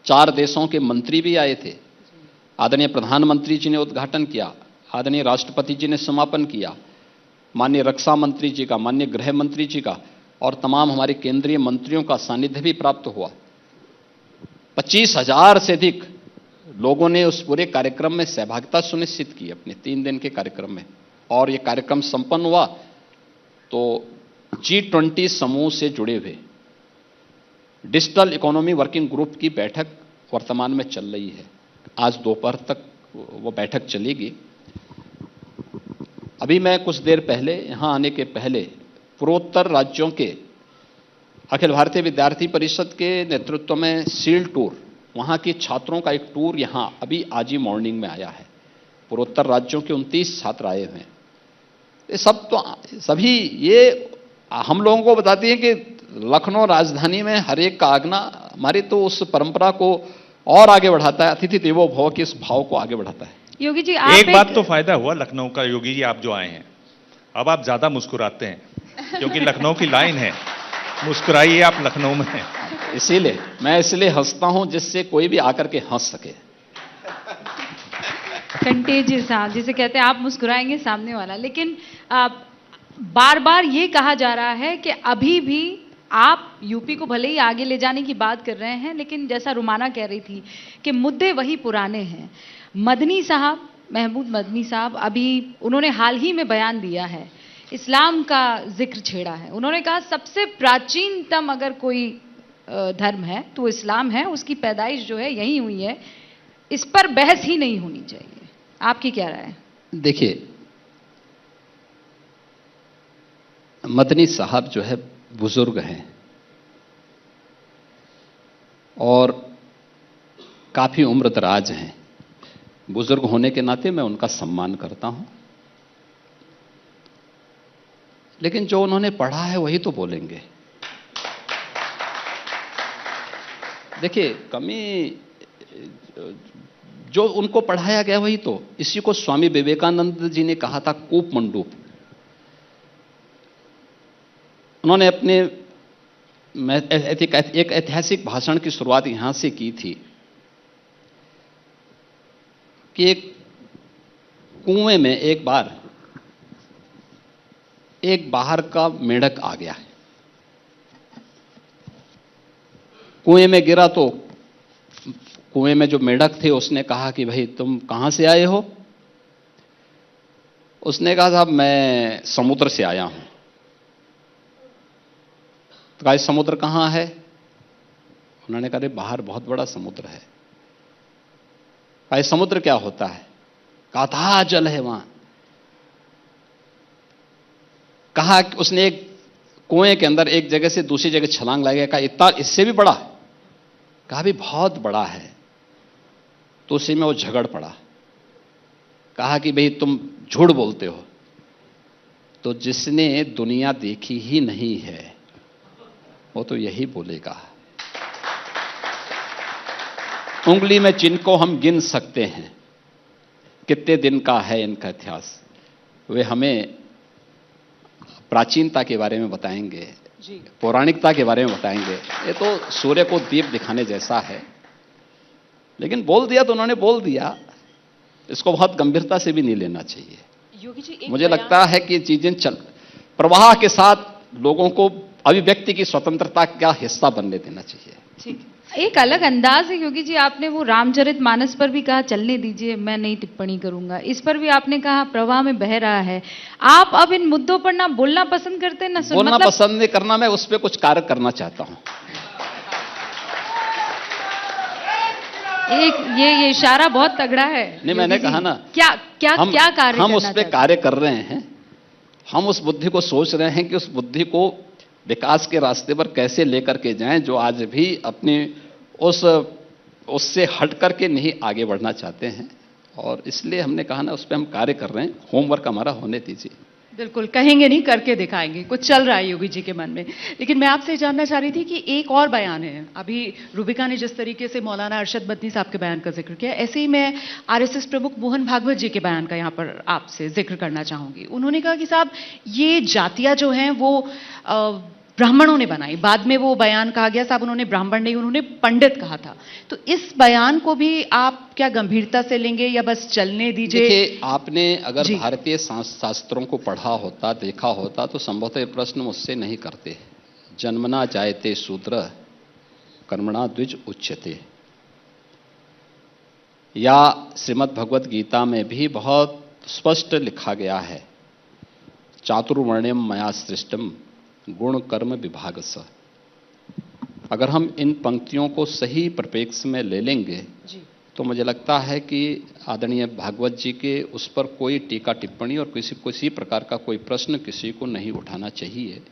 4 देशों के मंत्री भी आए थे। आदरणीय प्रधानमंत्री जी ने उद्घाटन किया, आदरणीय राष्ट्रपति जी ने समापन किया, माननीय रक्षा मंत्री जी का, माननीय गृह मंत्री जी का और तमाम हमारे केंद्रीय मंत्रियों का सानिध्य भी प्राप्त हुआ। 25,000 से अधिक लोगों ने उस पूरे कार्यक्रम में सहभागिता सुनिश्चित की अपने 3 दिन के कार्यक्रम में। और ये कार्यक्रम संपन्न हुआ तो G20 समूह से जुड़े हुए डिजिटल इकोनॉमी वर्किंग ग्रुप की बैठक वर्तमान में चल रही है। आज दोपहर तक वो बैठक चलेगी। अभी मैं कुछ देर पहले, यहाँ आने के पहले, पूर्वोत्तर राज्यों के अखिल भारतीय विद्यार्थी परिषद के नेतृत्व में सील टूर, वहाँ के छात्रों का एक टूर यहाँ अभी आज ही मॉर्निंग में आया है। पूर्वोत्तर राज्यों के 29 छात्र आए हुए हैं। ये सब तो सभी ये हम लोगों को बताती है कि लखनऊ राजधानी में हर एक का आगना हमारी तो उस परंपरा को और आगे बढ़ाता है, अतिथि देवो भव के इस भाव को आगे बढ़ाता है। योगी जी, आप एक बात तो फायदा हुआ लखनऊ का, योगी जी आप जो आए हैं, अब आप ज्यादा मुस्कुराते हैं क्योंकि लखनऊ की लाइन है, मुस्कुराइए आप लखनऊ में। इसीलिए मैं हंसता हूं जिससे कोई भी आकर के हंस सके। कंटेजियस, हाँ, जिसे कहते हैं आप मुस्कुराएंगे सामने वाला। लेकिन बार बार ये कहा जा रहा है कि अभी भी आप यूपी को भले ही आगे ले जाने की बात कर रहे हैं, लेकिन जैसा रुमाना कह रही थी कि मुद्दे वही पुराने हैं। मदनी साहब, महमूद मदनी साहब, अभी उन्होंने हाल ही में बयान दिया है, इस्लाम का जिक्र छेड़ा है। उन्होंने कहा सबसे प्राचीनतम अगर कोई धर्म है तो इस्लाम है, उसकी पैदाइश जो है यहीं हुई है, इस पर बहस ही नहीं होनी चाहिए। आपकी क्या राय है? देखिए, मदनी साहब जो है बुजुर्ग हैं और काफी उम्रदराज हैं। बुजुर्ग होने के नाते मैं उनका सम्मान करता हूं, लेकिन जो उन्होंने पढ़ा है वही तो बोलेंगे। देखिए, कमी जो उनको पढ़ाया गया वही तो, इसी को स्वामी विवेकानंद जी ने कहा था कूप मंडूप। उन्होंने अपने एक ऐतिहासिक भाषण की शुरुआत यहां से की थी कि एक कुएं में एक बार एक बाहर का मेंढक आ गया है, कुएं में गिरा तो कुएं में जो मेंढक थे उसने कहा कि भाई तुम कहां से आए हो? उसने कहा साहब मैं समुद्र से आया हूं। तो कहा समुद्र कहाँ है? उन्होंने कहा बाहर बहुत बड़ा समुद्र है। कहा समुद्र क्या होता है? कहा था जल है वहां। कहा कि उसने एक कुएं के अंदर एक जगह से दूसरी जगह छलांग लगाया। कहा इतना इससे भी बड़ा? कहा भी बहुत बड़ा है। तो उसी में वो झगड़ पड़ा। कहा कि भाई तुम झूठ बोलते हो। तो जिसने दुनिया देखी ही नहीं है वो तो यही बोलेगा। उंगली में जिनको हम गिन सकते हैं कितने दिन का है इनका इतिहास, वे हमें प्राचीनता के बारे में बताएंगे, पौराणिकता के बारे में बताएंगे। ये तो सूर्य को दीप दिखाने जैसा है। लेकिन बोल दिया तो उन्होंने बोल दिया, इसको बहुत गंभीरता से भी नहीं लेना चाहिए। योगी जी, मुझे लगता है कि चीजें चल प्रवाह के साथ लोगों को अभिव्यक्ति की स्वतंत्रता का हिस्सा बनने देना चाहिए। ठीक, एक अलग अंदाज है योगी जी। आपने वो रामचरितमानस पर भी कहा चलने दीजिए, मैं नहीं टिप्पणी करूंगा। इस पर भी आपने कहा प्रवाह में बह रहा है। आप अब इन मुद्दों पर ना बोलना पसंद करते ना बोलना पसंद नहीं करना, मैं उस पर कुछ कार्य करना चाहता हूं। एक ये इशारा बहुत तगड़ा है। नहीं, मैंने कहा ना क्या कार्य हम उस पर कार्य कर रहे हैं। हम उस बुद्धि को सोच रहे हैं कि उस बुद्धि को विकास के रास्ते पर कैसे लेकर के जाएं, जो आज भी अपने उससे हट करके नहीं आगे बढ़ना चाहते हैं। और इसलिए हमने कहा ना उस पर हम कार्य कर रहे हैं। होमवर्क हमारा होने दीजिए। बिल्कुल, कहेंगे नहीं करके दिखाएंगे। कुछ चल रहा है योगी जी के मन में। लेकिन मैं आपसे जानना चाह रही थी कि एक और बयान है। अभी रूबिका ने जिस तरीके से मौलाना अरशद मदनी साहब के बयान का जिक्र किया, ऐसे ही मैं आरएसएस प्रमुख मोहन भागवत जी के बयान का यहाँ पर आपसे जिक्र करना चाहूंगी। उन्होंने कहा कि साहब ये जातियां जो हैं वो ब्राह्मणों ने बनाई। बाद में वो बयान कहा गया साहब उन्होंने ब्राह्मण नहीं, उन्होंने पंडित कहा था। तो इस बयान को भी आप क्या गंभीरता से लेंगे या बस चलने दीजिए? देखिए, आपने अगर भारतीय शास्त्रों को पढ़ा होता, देखा होता, तो संभवतः प्रश्न मुझसे नहीं करते। जन्मना जायते शूद्र कर्मणा द्विज उच्यते, या श्रीमद् भगवत गीता में भी बहुत स्पष्ट लिखा गया है, चातुर्वर्ण्यम मया सृष्टम गुण कर्म विभाग स। अगर हम इन पंक्तियों को सही परिप्रेक्ष्य में ले लेंगे तो मुझे लगता है कि आदरणीय भागवत जी के उस पर कोई टीका टिप्पणी और किसी प्रकार का कोई प्रश्न किसी को नहीं उठाना चाहिए।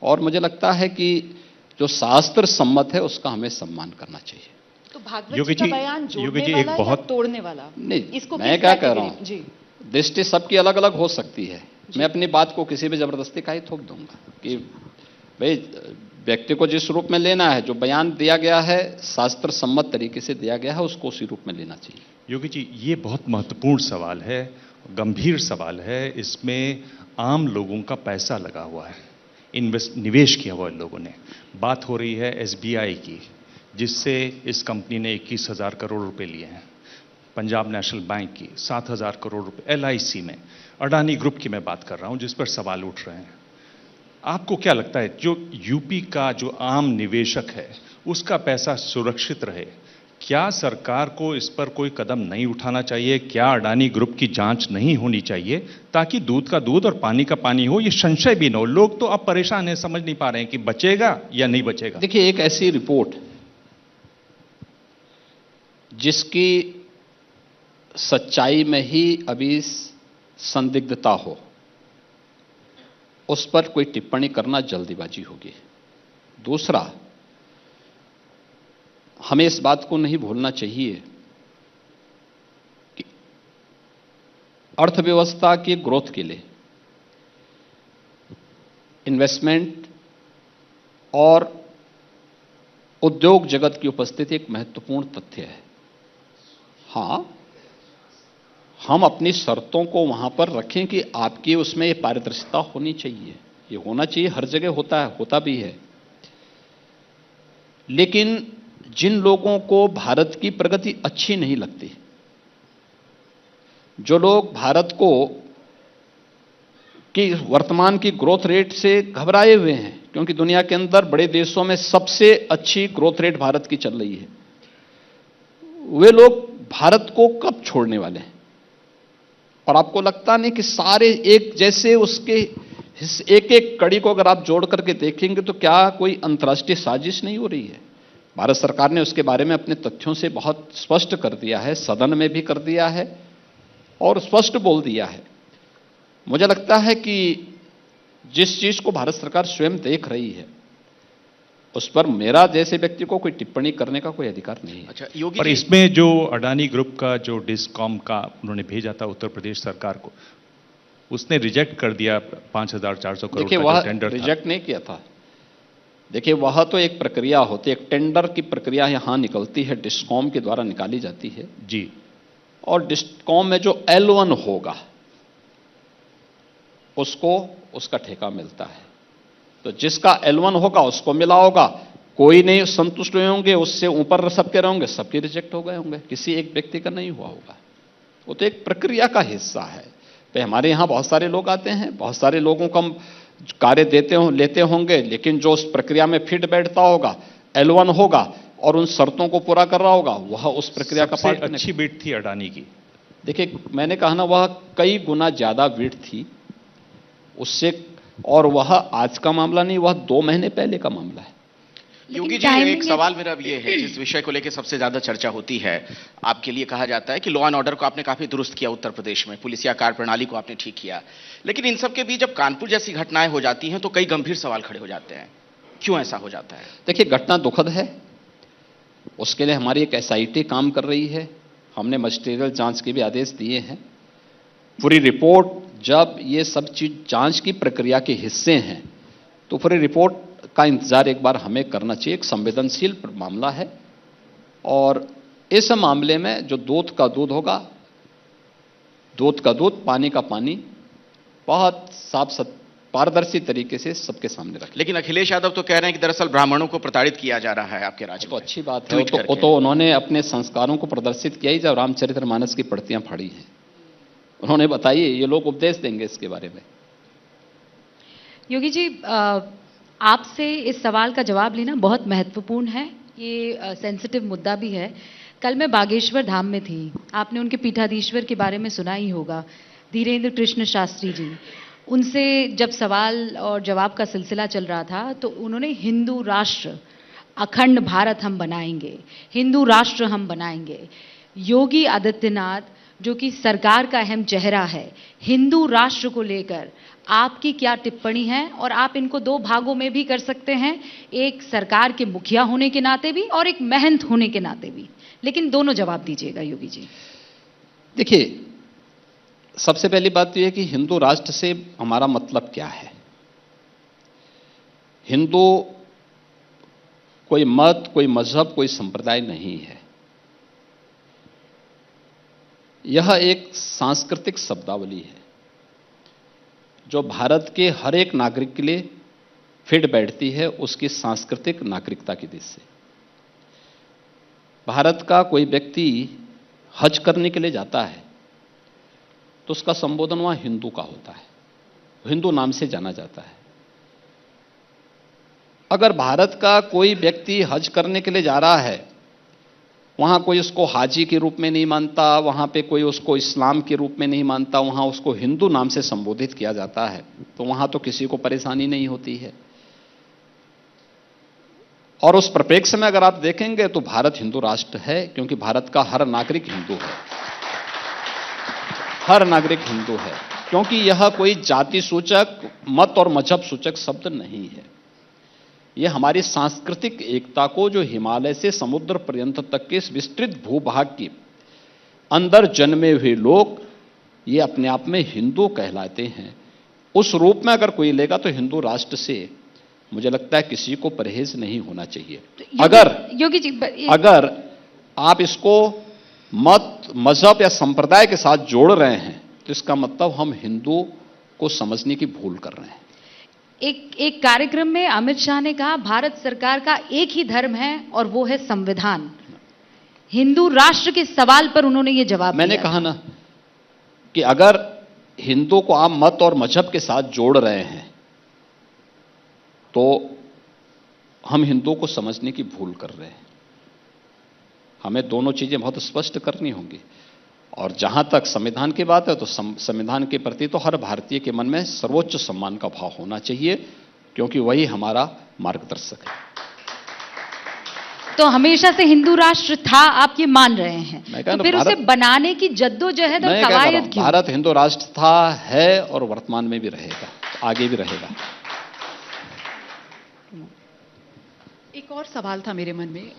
और मुझे लगता है कि जो शास्त्र सम्मत है उसका हमें सम्मान करना चाहिए। तो भागवत जी का बयान जोड़ने वाला या तोड़ने वाला? नहीं, इसको मैं क्या कह रहा हूं, दृष्टि सबकी अलग अलग हो सकती है। मैं अपनी बात को किसी भी जबरदस्ती का ही थोप दूंगा कि भाई व्यक्ति को जिस रूप में लेना है, जो बयान दिया गया है शास्त्र सम्मत तरीके से दिया गया है, उसको उसी रूप में लेना चाहिए। योगी जी, ये बहुत महत्वपूर्ण सवाल है, गंभीर सवाल है। इसमें आम लोगों का पैसा लगा हुआ है, निवेश किया हुआ है लोगों ने। बात हो रही है एसबीआई की, जिससे इस कंपनी ने 21,000 करोड़ रुपए लिए हैं। पंजाब नेशनल बैंक की 7,000 करोड़ रुपए, एलआईसी में, अडानी ग्रुप की मैं बात कर रहा हूं, जिस पर सवाल उठ रहे हैं। आपको क्या लगता है जो यूपी का जो आम निवेशक है उसका पैसा सुरक्षित रहे? क्या सरकार को इस पर कोई कदम नहीं उठाना चाहिए? क्या अडानी ग्रुप की जांच नहीं होनी चाहिए ताकि दूध का दूध और पानी का पानी हो, ये संशय भी न हो? लोग तो अब परेशान हैं, समझ नहीं पा रहे हैं कि बचेगा या नहीं बचेगा। देखिए, एक ऐसी रिपोर्ट जिसकी सच्चाई में ही अभी संदिग्धता हो, उस पर कोई टिप्पणी करना जल्दीबाजी होगी। दूसरा, हमें इस बात को नहीं भूलना चाहिए कि अर्थव्यवस्था की ग्रोथ के लिए इन्वेस्टमेंट और उद्योग जगत की उपस्थिति एक महत्वपूर्ण तथ्य है। हां, हम अपनी शर्तों को वहां पर रखें कि आपकी उसमें ये पारदर्शिता होनी चाहिए, ये होना चाहिए, हर जगह होता है, होता भी है। लेकिन जिन लोगों को भारत की प्रगति अच्छी नहीं लगती, जो लोग भारत को कि वर्तमान की ग्रोथ रेट से घबराए हुए हैं, क्योंकि दुनिया के अंदर बड़े देशों में सबसे अच्छी ग्रोथ रेट भारत की चल रही है, वे लोग भारत को कब छोड़ने वाले हैं? और आपको लगता नहीं कि सारे एक जैसे उसके इस एक एक कड़ी को अगर आप जोड़ करके देखेंगे तो क्या कोई अंतर्राष्ट्रीय साजिश नहीं हो रही है? भारत सरकार ने उसके बारे में अपने तथ्यों से बहुत स्पष्ट कर दिया है, सदन में भी कर दिया है और स्पष्ट बोल दिया है। मुझे लगता है कि जिस चीज को भारत सरकार स्वयं देख रही है उस पर मेरा जैसे व्यक्ति को कोई टिप्पणी करने का कोई अधिकार नहीं है। अच्छा योगी पर इसमें जो अडानी ग्रुप का जो डिस्कॉम का उन्होंने भेजा था उत्तर प्रदेश सरकार को, उसने रिजेक्ट कर दिया 5,400 करोड़ देखिए, का वह जो टेंडर था। रिजेक्ट नहीं किया था। देखिए, वह तो एक प्रक्रिया होती है, एक टेंडर की प्रक्रिया यहां निकलती है, डिस्कॉम के द्वारा निकाली जाती है जी। और डिस्कॉम में जो L1 होगा उसको उसका ठेका मिलता है। तो जिसका L1 होगा उसको मिला होगा, कोई नहीं संतुष्ट हुए होंगे, उससे ऊपर सबके रहेंगे, सबके रिजेक्ट हो गए होंगे, किसी एक व्यक्ति का नहीं हुआ होगा। वो तो एक प्रक्रिया का हिस्सा है। तो हमारे यहां बहुत सारे लोग आते हैं, बहुत सारे लोगों को हम कार्य लेते होंगे, लेकिन जो उस प्रक्रिया में फिट बैठता होगा, L1 होगा और उन शर्तों को पूरा कर रहा होगा, वह उस प्रक्रिया का पार्ट। अच्छी बिड थी अडानी की। देखिए, मैंने कहा ना, वह कई गुना ज्यादा बिड थी उससे, और वह आज का मामला नहीं, वह 2 महीने पहले का मामला है। योगी जी, एक सवाल मेरा अब ये है, जिस विषय को लेकर सबसे ज्यादा चर्चा होती है, आपके लिए कहा जाता है कि लॉ एंड ऑर्डर को आपने काफी दुरुस्त किया उत्तर प्रदेश में, पुलिसिया कार्य प्रणाली को आपने ठीक किया, लेकिन इन सब के बीच जब कानपुर जैसी घटनाएं हो जाती हैं तो कई गंभीर सवाल खड़े हो जाते हैं। क्यों ऐसा हो जाता है? देखिए, घटना दुखद है, उसके लिए हमारी एक SIT काम कर रही है, हमने मजिस्ट्रियल जांच के भी आदेश दिए हैं। पूरी रिपोर्ट, जब ये सब चीज जांच की प्रक्रिया के हिस्से हैं तो पूरी रिपोर्ट का इंतजार एक बार हमें करना चाहिए। एक संवेदनशील मामला है और इस मामले में जो दूध का दूध होगा, दूध का दूध, पानी का पानी, बहुत साफ पारदर्शी तरीके से सबके सामने रखें। लेकिन अखिलेश यादव तो कह रहे हैं कि दरअसल ब्राह्मणों को प्रताड़ित किया जा रहा है आपके राज्य में। तो अच्छी बात है, वो तो उन्होंने अपने संस्कारों को प्रदर्शित किया ही जब रामचरितमानस की प्रतियां फाड़ी हैं। उन्होंने बताइए, ये लोग उपदेश देंगे इसके बारे में। योगी जी, आपसे इस सवाल का जवाब लेना बहुत महत्वपूर्ण है, ये सेंसिटिव मुद्दा भी है। कल मैं बागेश्वर धाम में थी, आपने उनके पीठाधीश्वर के बारे में सुना ही होगा, धीरेन्द्र कृष्ण शास्त्री जी। उनसे जब सवाल और जवाब का सिलसिला चल रहा था तो उन्होंने हिंदू राष्ट्र, अखंड भारत हम बनाएंगे, हिंदू राष्ट्र हम बनाएंगे। योगी आदित्यनाथ जो कि सरकार का अहम चेहरा है, हिंदू राष्ट्र को लेकर आपकी क्या टिप्पणी है? और आप इनको 2 भागों में भी कर सकते हैं, एक सरकार के मुखिया होने के नाते भी और एक महंत होने के नाते भी, लेकिन दोनों जवाब दीजिएगा योगी जी। देखिए, सबसे पहली बात तो यह कि हिंदू राष्ट्र से हमारा मतलब क्या है। हिंदू कोई मत, कोई मजहब, कोई संप्रदाय नहीं है। यह एक सांस्कृतिक शब्दावली है जो भारत के हर एक नागरिक के लिए फिट बैठती है उसकी सांस्कृतिक नागरिकता की दिशा से। भारत का कोई व्यक्ति हज करने के लिए जाता है तो उसका संबोधन वहां हिंदू का होता है, हिंदू नाम से जाना जाता है। अगर भारत का कोई व्यक्ति हज करने के लिए जा रहा है, वहां कोई उसको हाजी के रूप में नहीं मानता, वहां पे कोई उसको इस्लाम के रूप में नहीं मानता, वहां उसको हिंदू नाम से संबोधित किया जाता है, तो वहां तो किसी को परेशानी नहीं होती है। और उस परिप्रेक्ष्य में अगर आप देखेंगे तो भारत हिंदू राष्ट्र है, क्योंकि भारत का हर नागरिक हिंदू है, हर नागरिक हिंदू है, क्योंकि यह कोई जाति सूचक, मत और मजहब सूचक शब्द नहीं है। यह हमारी सांस्कृतिक एकता को, जो हिमालय से समुद्र पर्यंत तक के इस विस्तृत भूभाग के अंदर जन्मे हुए लोग, ये अपने आप में हिंदू कहलाते हैं। उस रूप में अगर कोई लेगा तो हिंदू राष्ट्र से मुझे लगता है किसी को परहेज नहीं होना चाहिए। योगी जी, अगर आप इसको मत, मजहब या संप्रदाय के साथ जोड़ रहे हैं तो इसका मतलब हम हिंदू को समझने की भूल कर रहे हैं। एक कार्यक्रम में अमित शाह ने कहा भारत सरकार का एक ही धर्म है और वो है संविधान। हिंदू राष्ट्र के सवाल पर उन्होंने ये जवाब दिया। मैंने कहा ना कि अगर हिंदू को आप मत और मजहब के साथ जोड़ रहे हैं तो हम हिंदू को समझने की भूल कर रहे हैं। हमें दोनों चीजें बहुत स्पष्ट करनी होंगी। और जहां तक संविधान की बात है तो संविधान के प्रति तो हर भारतीय के मन में सर्वोच्च सम्मान का भाव होना चाहिए, क्योंकि वही हमारा मार्गदर्शक है। तो हमेशा से हिंदू राष्ट्र था, आप ये मान रहे हैं, तो फिर उसे बनाने की जद्दोजहद और कवायद क्यों? भारत हिंदू राष्ट्र था, है और वर्तमान में भी रहेगा, आगे भी रहेगा। एक और सवाल था मेरे मन में।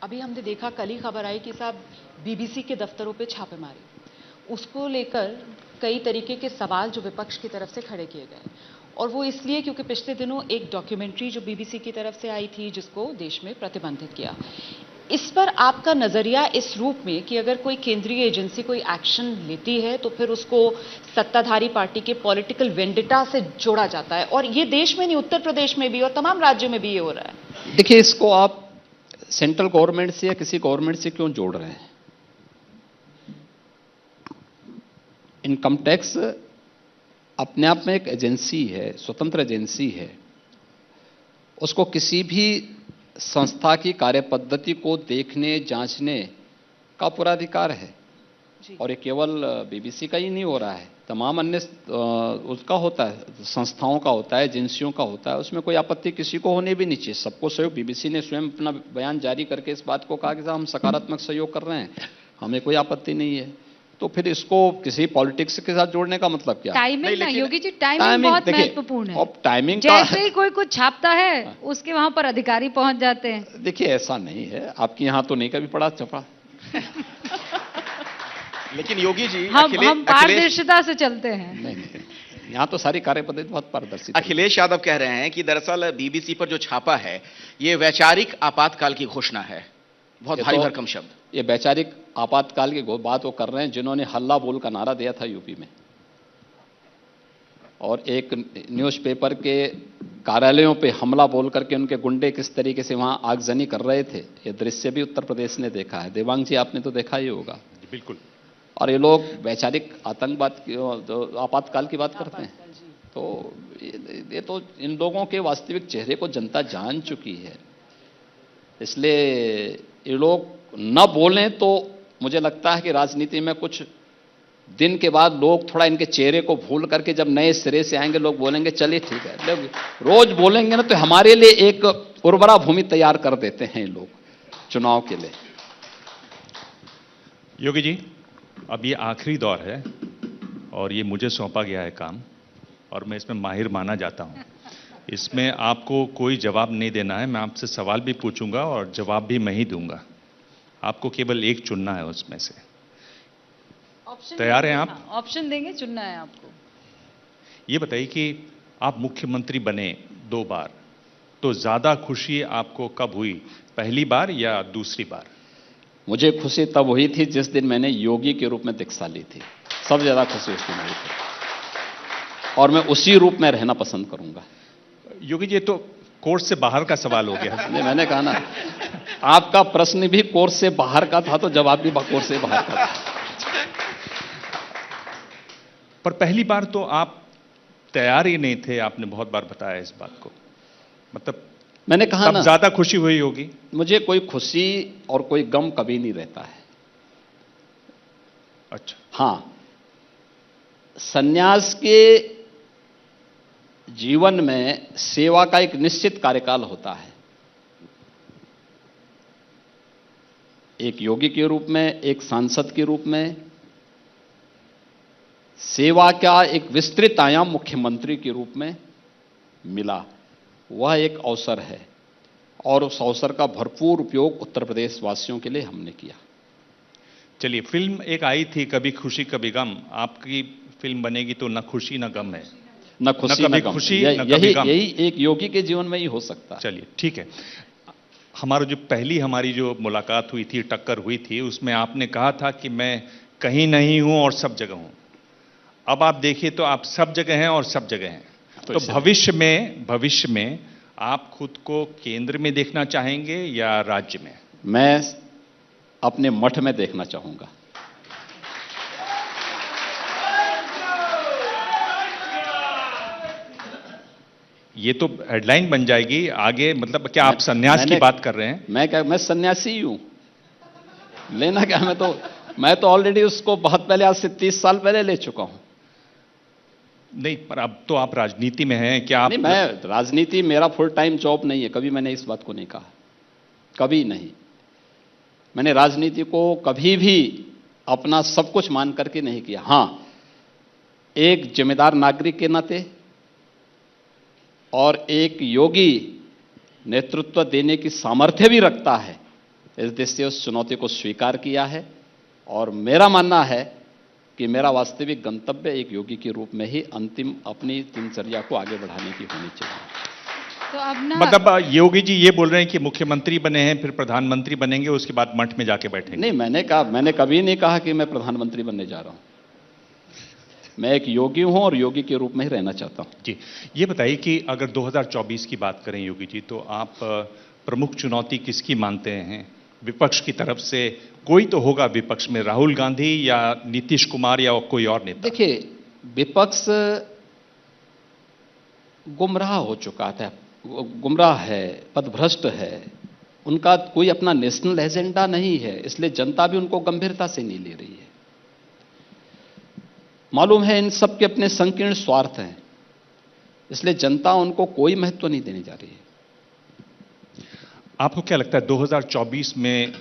अभी हमने देखा, कल ही खबर आई कि साहब बीबीसी के दफ्तरों पे छापेमारी, उसको लेकर कई तरीके के सवाल जो विपक्ष की तरफ से खड़े किए गए, और वो इसलिए क्योंकि पिछले दिनों एक डॉक्यूमेंट्री जो बीबीसी की तरफ से आई थी जिसको देश में प्रतिबंधित किया। इस पर आपका नजरिया इस रूप में कि अगर कोई केंद्रीय एजेंसी कोई एक्शन लेती है तो फिर उसको सत्ताधारी पार्टी के पॉलिटिकल वेंडिटा से जोड़ा जाता है, और ये देश में नहीं, उत्तर प्रदेश में भी और तमाम राज्यों में भी ये हो रहा है। देखिए, इसको आप सेंट्रल गवर्नमेंट से या किसी गवर्नमेंट से क्यों जोड़ रहे हैं? इनकम टैक्स अपने आप में एक एजेंसी है, स्वतंत्र एजेंसी है। उसको किसी भी संस्था की कार्यपद्धति को देखने, जांचने का पूरा अधिकार है, और ये केवल बीबीसी का ही नहीं हो रहा है, तमाम अन्य उसका होता है, संस्थाओं का होता है, एजेंसियों का होता है। उसमें कोई आपत्ति किसी को होने भी नहीं चाहिए, सबको सहयोग। बीबीसी ने स्वयं अपना बयान जारी करके इस बात को कहा कि हम सकारात्मक सहयोग कर रहे हैं, हमें कोई आपत्ति नहीं है। तो फिर इसको किसी पॉलिटिक्स के साथ जोड़ने का मतलब क्या? टाइमिंग ना योगी जी, टाइमिंग बहुत महत्वपूर्ण है। अब टाइमिंग जैसे ही कोई कुछ छापता है उसके वहां पर अधिकारी पहुंच जाते हैं। देखिए, ऐसा नहीं है, आपके यहाँ तो नहीं कभी पड़ा छपा। लेकिन योगी जी, हम पारदर्शिता से चलते हैं। नहीं, यहाँ तो सारी कार्यपद्धति बहुत पारदर्शी। अखिलेश यादव कह रहे हैं कि दरअसल बीबीसी पर जो छापा है ये वैचारिक आपातकाल की घोषणा है। बहुत भारी भरकम शब्द। ये वैचारिक आपातकाल की बात वो कर रहे हैं जिन्होंने हल्ला बोल का नारा दिया था यूपी में, और एक न्यूज़पेपर के कार्यालयों पे हमला बोल करके उनके गुंडे किस तरीके से वहां आगजनी कर रहे थे, ये दृश्य भी उत्तर प्रदेश ने देखा है। देवांग जी, आपने तो देखा ही होगा। बिल्कुल। और ये लोग वैचारिक आतंकवाद की, आपातकाल की बात करते हैं। तो ये तो इन लोगों के वास्तविक चेहरे को जनता जान चुकी है, इसलिए ये लोग न बोलें तो मुझे लगता है कि राजनीति में कुछ दिन के बाद लोग थोड़ा इनके चेहरे को भूल करके जब नए सिरे से आएंगे, लोग बोलेंगे चलिए ठीक है। लोग रोज बोलेंगे ना तो हमारे लिए एक उर्वरा भूमि तैयार कर देते हैं ये लोग चुनाव के लिए। योगी जी, अब ये आखिरी दौर है और ये मुझे सौंपा गया है काम, और मैं इसमें माहिर माना जाता हूं। इसमें आपको कोई जवाब नहीं देना है, मैं आपसे सवाल भी पूछूंगा और जवाब भी मैं ही दूंगा। आपको केवल एक चुनना है उसमें से। तैयार हैं आप? ऑप्शन देंगे, चुनना है आपको। ये बताइए कि आप मुख्यमंत्री बने 2 बार, तो ज्यादा खुशी आपको कब हुई, पहली बार या दूसरी बार? मुझे खुशी तब हुई थी जिस दिन मैंने योगी के रूप में दीक्षा ली थी, सबसे ज्यादा खुशी उस दिन हुई थी, और मैं उसी रूप में रहना पसंद करूंगा। योगी जी, तो कोर्स से बाहर का सवाल हो गया। नहीं, मैंने कहा ना, आपका प्रश्न भी कोर्स से बाहर का था तो जवाब भी कोर्स से बाहर का था। पर पहली बार तो आप तैयार ही नहीं थे, आपने बहुत बार बताया इस बात को। मतलब मैंने कहा ना, ज्यादा खुशी हुई होगी। मुझे कोई खुशी और कोई गम कभी नहीं रहता है। अच्छा। हां, सन्यास के जीवन में सेवा का एक निश्चित कार्यकाल होता है। एक योगी के रूप में, एक सांसद के रूप में, सेवा का एक विस्तृत आयाम मुख्यमंत्री के रूप में मिला, वह एक अवसर है, और उस अवसर का भरपूर उपयोग उत्तर प्रदेश वासियों के लिए हमने किया। चलिए, फिल्म एक आई थी कभी खुशी कभी गम, आपकी फिल्म बनेगी तो न खुशी न गम है। न खुशी न गम, यही एक योगी के जीवन में ही हो सकता है। चलिए ठीक है। हमारी जो मुलाकात हुई थी, टक्कर हुई थी, उसमें आपने कहा था कि मैं कहीं नहीं हूं और सब जगह हूं। अब आप देखिए तो आप सब जगह हैं और सब जगह हैं। तो भविष्य में आप खुद को केंद्र में देखना चाहेंगे या राज्य में? मैं अपने मठ में देखना चाहूंगा। ये तो हेडलाइन बन जाएगी आगे। मतलब क्या आप सन्यास की बात कर रहे हैं? मैं सन्यासी ही हूं, लेना क्या, मैं तो मैं तो ऑलरेडी उसको बहुत पहले, आज से 30 साल पहले ले चुका हूं। नहीं, पर अब तो आप राजनीति में हैं, क्या आप? नहीं, मैं राजनीति मेरा फुल टाइम जॉब नहीं है, कभी मैंने इस बात को नहीं कहा, कभी नहीं। मैंने राजनीति को कभी भी अपना सब कुछ मान करके नहीं किया। हां, एक जिम्मेदार नागरिक के नाते और एक योगी नेतृत्व देने की सामर्थ्य भी रखता है, इस देश से उस चुनौती को स्वीकार किया है। और मेरा मानना है कि मेरा वास्तविक गंतव्य एक योगी के रूप में ही अंतिम अपनी दिनचर्या को आगे बढ़ाने की होनी चाहिए। तो अब ना, मतलब योगी जी ये बोल रहे हैं कि मुख्यमंत्री बने हैं, फिर प्रधानमंत्री बनेंगे, उसके बाद मठ में जाके बैठेंगे? नहीं, मैंने कभी नहीं कहा कि मैं प्रधानमंत्री बनने जा रहा हूं। मैं एक योगी हूं और योगी के रूप में ही रहना चाहता हूं। जी, ये बताइए कि अगर 2024 की बात करें योगी जी, तो आप प्रमुख चुनौती किसकी मानते हैं? विपक्ष की तरफ से कोई तो होगा विपक्ष में, राहुल गांधी या नीतीश कुमार या कोई और नेता? देखिए, विपक्ष गुमराह हो चुका था, गुमराह है, पथभ्रष्ट है, उनका कोई अपना नेशनल एजेंडा नहीं है, इसलिए जनता भी उनको गंभीरता से नहीं ले रही है। मालूम है इन सब के अपने संकीर्ण स्वार्थ हैं, इसलिए जनता उनको कोई महत्व नहीं देने जा रही है। आपको क्या लगता है 2024 में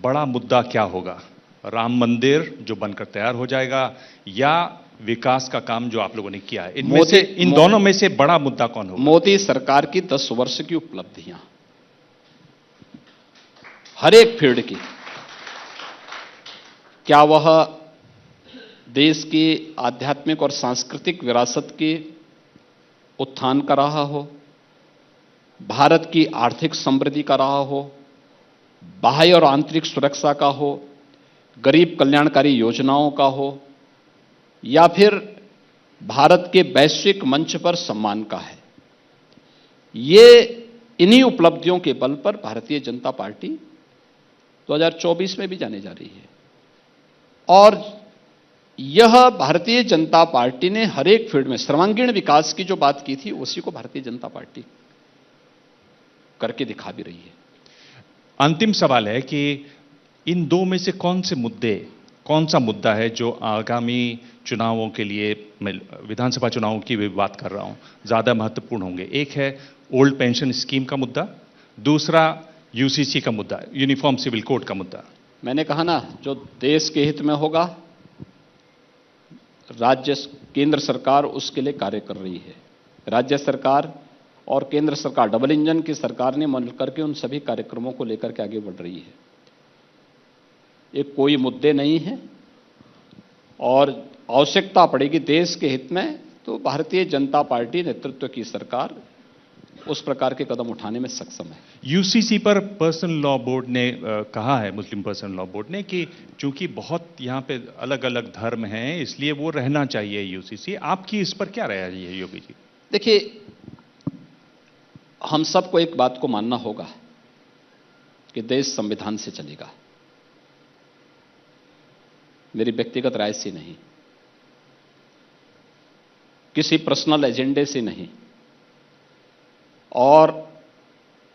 बड़ा मुद्दा क्या होगा? राम मंदिर जो बनकर तैयार हो जाएगा या विकास का काम जो आप लोगों ने किया है? इन दोनों में से बड़ा मुद्दा कौन होगा? मोदी सरकार की 10 वर्ष की उपलब्धियां, हर एक फील्ड की, क्या वह देश की आध्यात्मिक और सांस्कृतिक विरासत की उत्थान का रहा हो, भारत की आर्थिक समृद्धि का रहा हो, बाह्य और आंतरिक सुरक्षा का हो, गरीब कल्याणकारी योजनाओं का हो, या फिर भारत के वैश्विक मंच पर सम्मान का है, ये इन्हीं उपलब्धियों के बल पर भारतीय जनता पार्टी 2024 में भी जाने जा रही है। और यह भारतीय जनता पार्टी ने हर एक फील्ड में सर्वांगीण विकास की जो बात की थी, उसी को भारतीय जनता पार्टी करके दिखा भी रही है। अंतिम सवाल है कि इन दो में से कौन सा मुद्दा है जो आगामी चुनावों के लिए, मैं विधानसभा चुनावों की भी बात कर रहा हूं, ज्यादा महत्वपूर्ण होंगे? एक है ओल्ड पेंशन स्कीम का मुद्दा, दूसरा यूसीसी का मुद्दा, यूनिफॉर्म सिविल कोड का मुद्दा। मैंने कहा ना, जो देश के हित में होगा, केंद्र सरकार उसके लिए कार्य कर रही है। राज्य सरकार और केंद्र सरकार, डबल इंजन की सरकार ने मिलकर के उन सभी कार्यक्रमों को लेकर के आगे बढ़ रही है। ये कोई मुद्दे नहीं है, और आवश्यकता पड़ेगी देश के हित में तो भारतीय जनता पार्टी नेतृत्व की सरकार उस प्रकार के कदम उठाने में सक्षम है। यूसीसी पर पर्सनल लॉ बोर्ड ने कहा है, मुस्लिम पर्सनल लॉ बोर्ड ने, कि चूंकि बहुत यहां पे अलग अलग धर्म हैं, इसलिए वो रहना चाहिए यूसीसी। आपकी इस पर क्या राय है योगी जी? देखिए, हम सबको एक बात को मानना होगा कि देश संविधान से चलेगा, मेरी व्यक्तिगत राय से नहीं, किसी पर्सनल एजेंडे से नहीं, और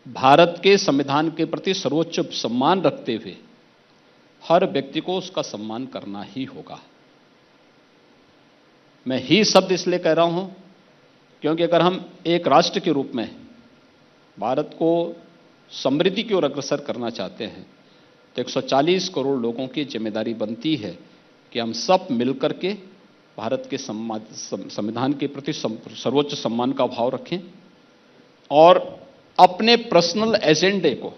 भारत के संविधान के प्रति सर्वोच्च सम्मान रखते हुए हर व्यक्ति को उसका सम्मान करना ही होगा। मैं ही शब्द इसलिए कह रहा हूं क्योंकि अगर हम एक राष्ट्र के रूप में भारत को समृद्धि की ओर अग्रसर करना चाहते हैं तो 140 करोड़ लोगों की जिम्मेदारी बनती है कि हम सब मिलकर के भारत के संविधान के प्रति सर्वोच्च सम्मान का भाव रखें और अपने पर्सनल एजेंडे को,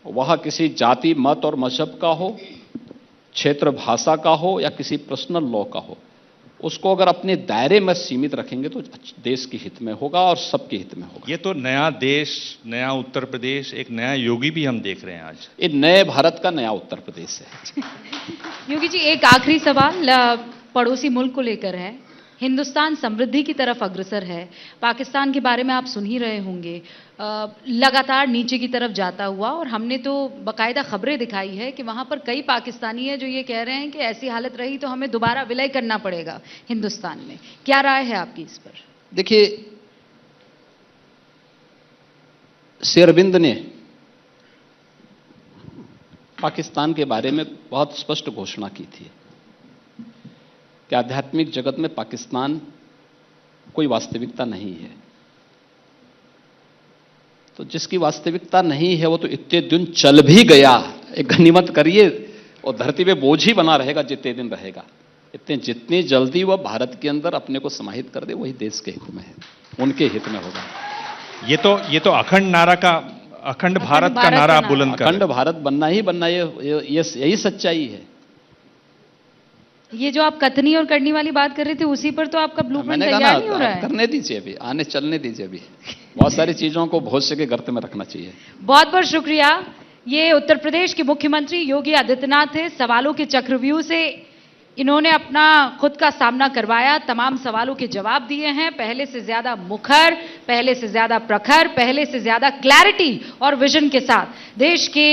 वह किसी जाति, मत और मजहब का हो, क्षेत्र भाषा का हो या किसी पर्सनल लॉ का हो, उसको अगर अपने दायरे में सीमित रखेंगे तो देश के हित में होगा और सबके हित में होगा। ये तो नया देश, नया उत्तर प्रदेश, एक नया योगी भी हम देख रहे हैं आज। ये नए भारत का नया उत्तर प्रदेश है। योगी जी, एक आखिरी सवाल पड़ोसी मुल्क को लेकर है। हिंदुस्तान समृद्धि की तरफ अग्रसर है, पाकिस्तान के बारे में आप सुन ही रहे होंगे, लगातार नीचे की तरफ जाता हुआ, और हमने तो बाकायदा खबरें दिखाई है कि वहां पर कई पाकिस्तानी हैं जो ये कह रहे हैं कि ऐसी हालत रही तो हमें दोबारा विलय करना पड़ेगा हिंदुस्तान में। क्या राय है आपकी इस पर? देखिए, श्री अरविंद ने पाकिस्तान के बारे में बहुत स्पष्ट घोषणा की थी कि आध्यात्मिक जगत में पाकिस्तान कोई वास्तविकता नहीं है। तो जिसकी वास्तविकता नहीं है वो तो इतने दिन चल भी गया, एक गनीमत करिए, और धरती पे बोझ ही बना रहेगा जितने दिन रहेगा। जितनी जल्दी वह भारत के अंदर अपने को समाहित कर दे वही देश के हित में है, उनके हित में होगा। ये तो अखंड नारा का, अखंड भारत का नारा बुलंद कर, अखंड भारत बनना ही बनना, यही सच्चाई है। ये जो आप कथनी और करनी वाली बात कर रहे थे उसी पर तो आपका ब्लूप्रिंट तैयार नहीं हो रहा है। करने दीजिए, अभी आने चलने दीजिए, अभी बहुत सारी चीजों को भविष्य के गर्त में रखना चाहिए। बहुत बहुत शुक्रिया। ये उत्तर प्रदेश के मुख्यमंत्री योगी आदित्यनाथ थे। सवालों के चक्रव्यूह से इन्होंने अपना खुद का सामना करवाया, तमाम सवालों के जवाब दिए हैं, पहले से ज्यादा मुखर, पहले से ज्यादा प्रखर, पहले से ज्यादा क्लैरिटी और विजन के साथ। देश के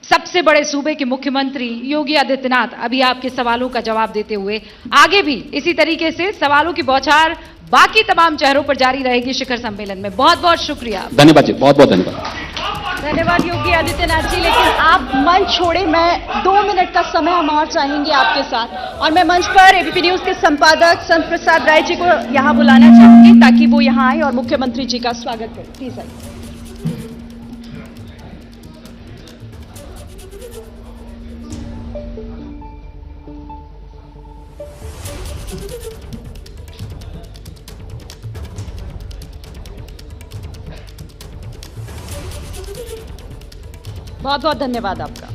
सबसे बड़े सूबे के मुख्यमंत्री योगी आदित्यनाथ अभी आपके सवालों का जवाब देते हुए आगे भी इसी तरीके से सवालों की बौछार बाकी तमाम चेहरों पर जारी रहेगी शिखर सम्मेलन में। बहुत बहुत शुक्रिया। धन्यवाद जी, बहुत बहुत धन्यवाद। धन्यवाद योगी आदित्यनाथ जी। लेकिन आप मंच छोड़े, मैं 2 मिनट का समय हम और चाहेंगे आपके साथ, और मैं मंच पर एबीपी न्यूज के संपादक संत प्रसाद राय जी को यहां बुलाना चाहूंगी ताकि वो यहां आए और मुख्यमंत्री जी का स्वागत करें। प्लीज आइए। बहुत बहुत धन्यवाद आपका।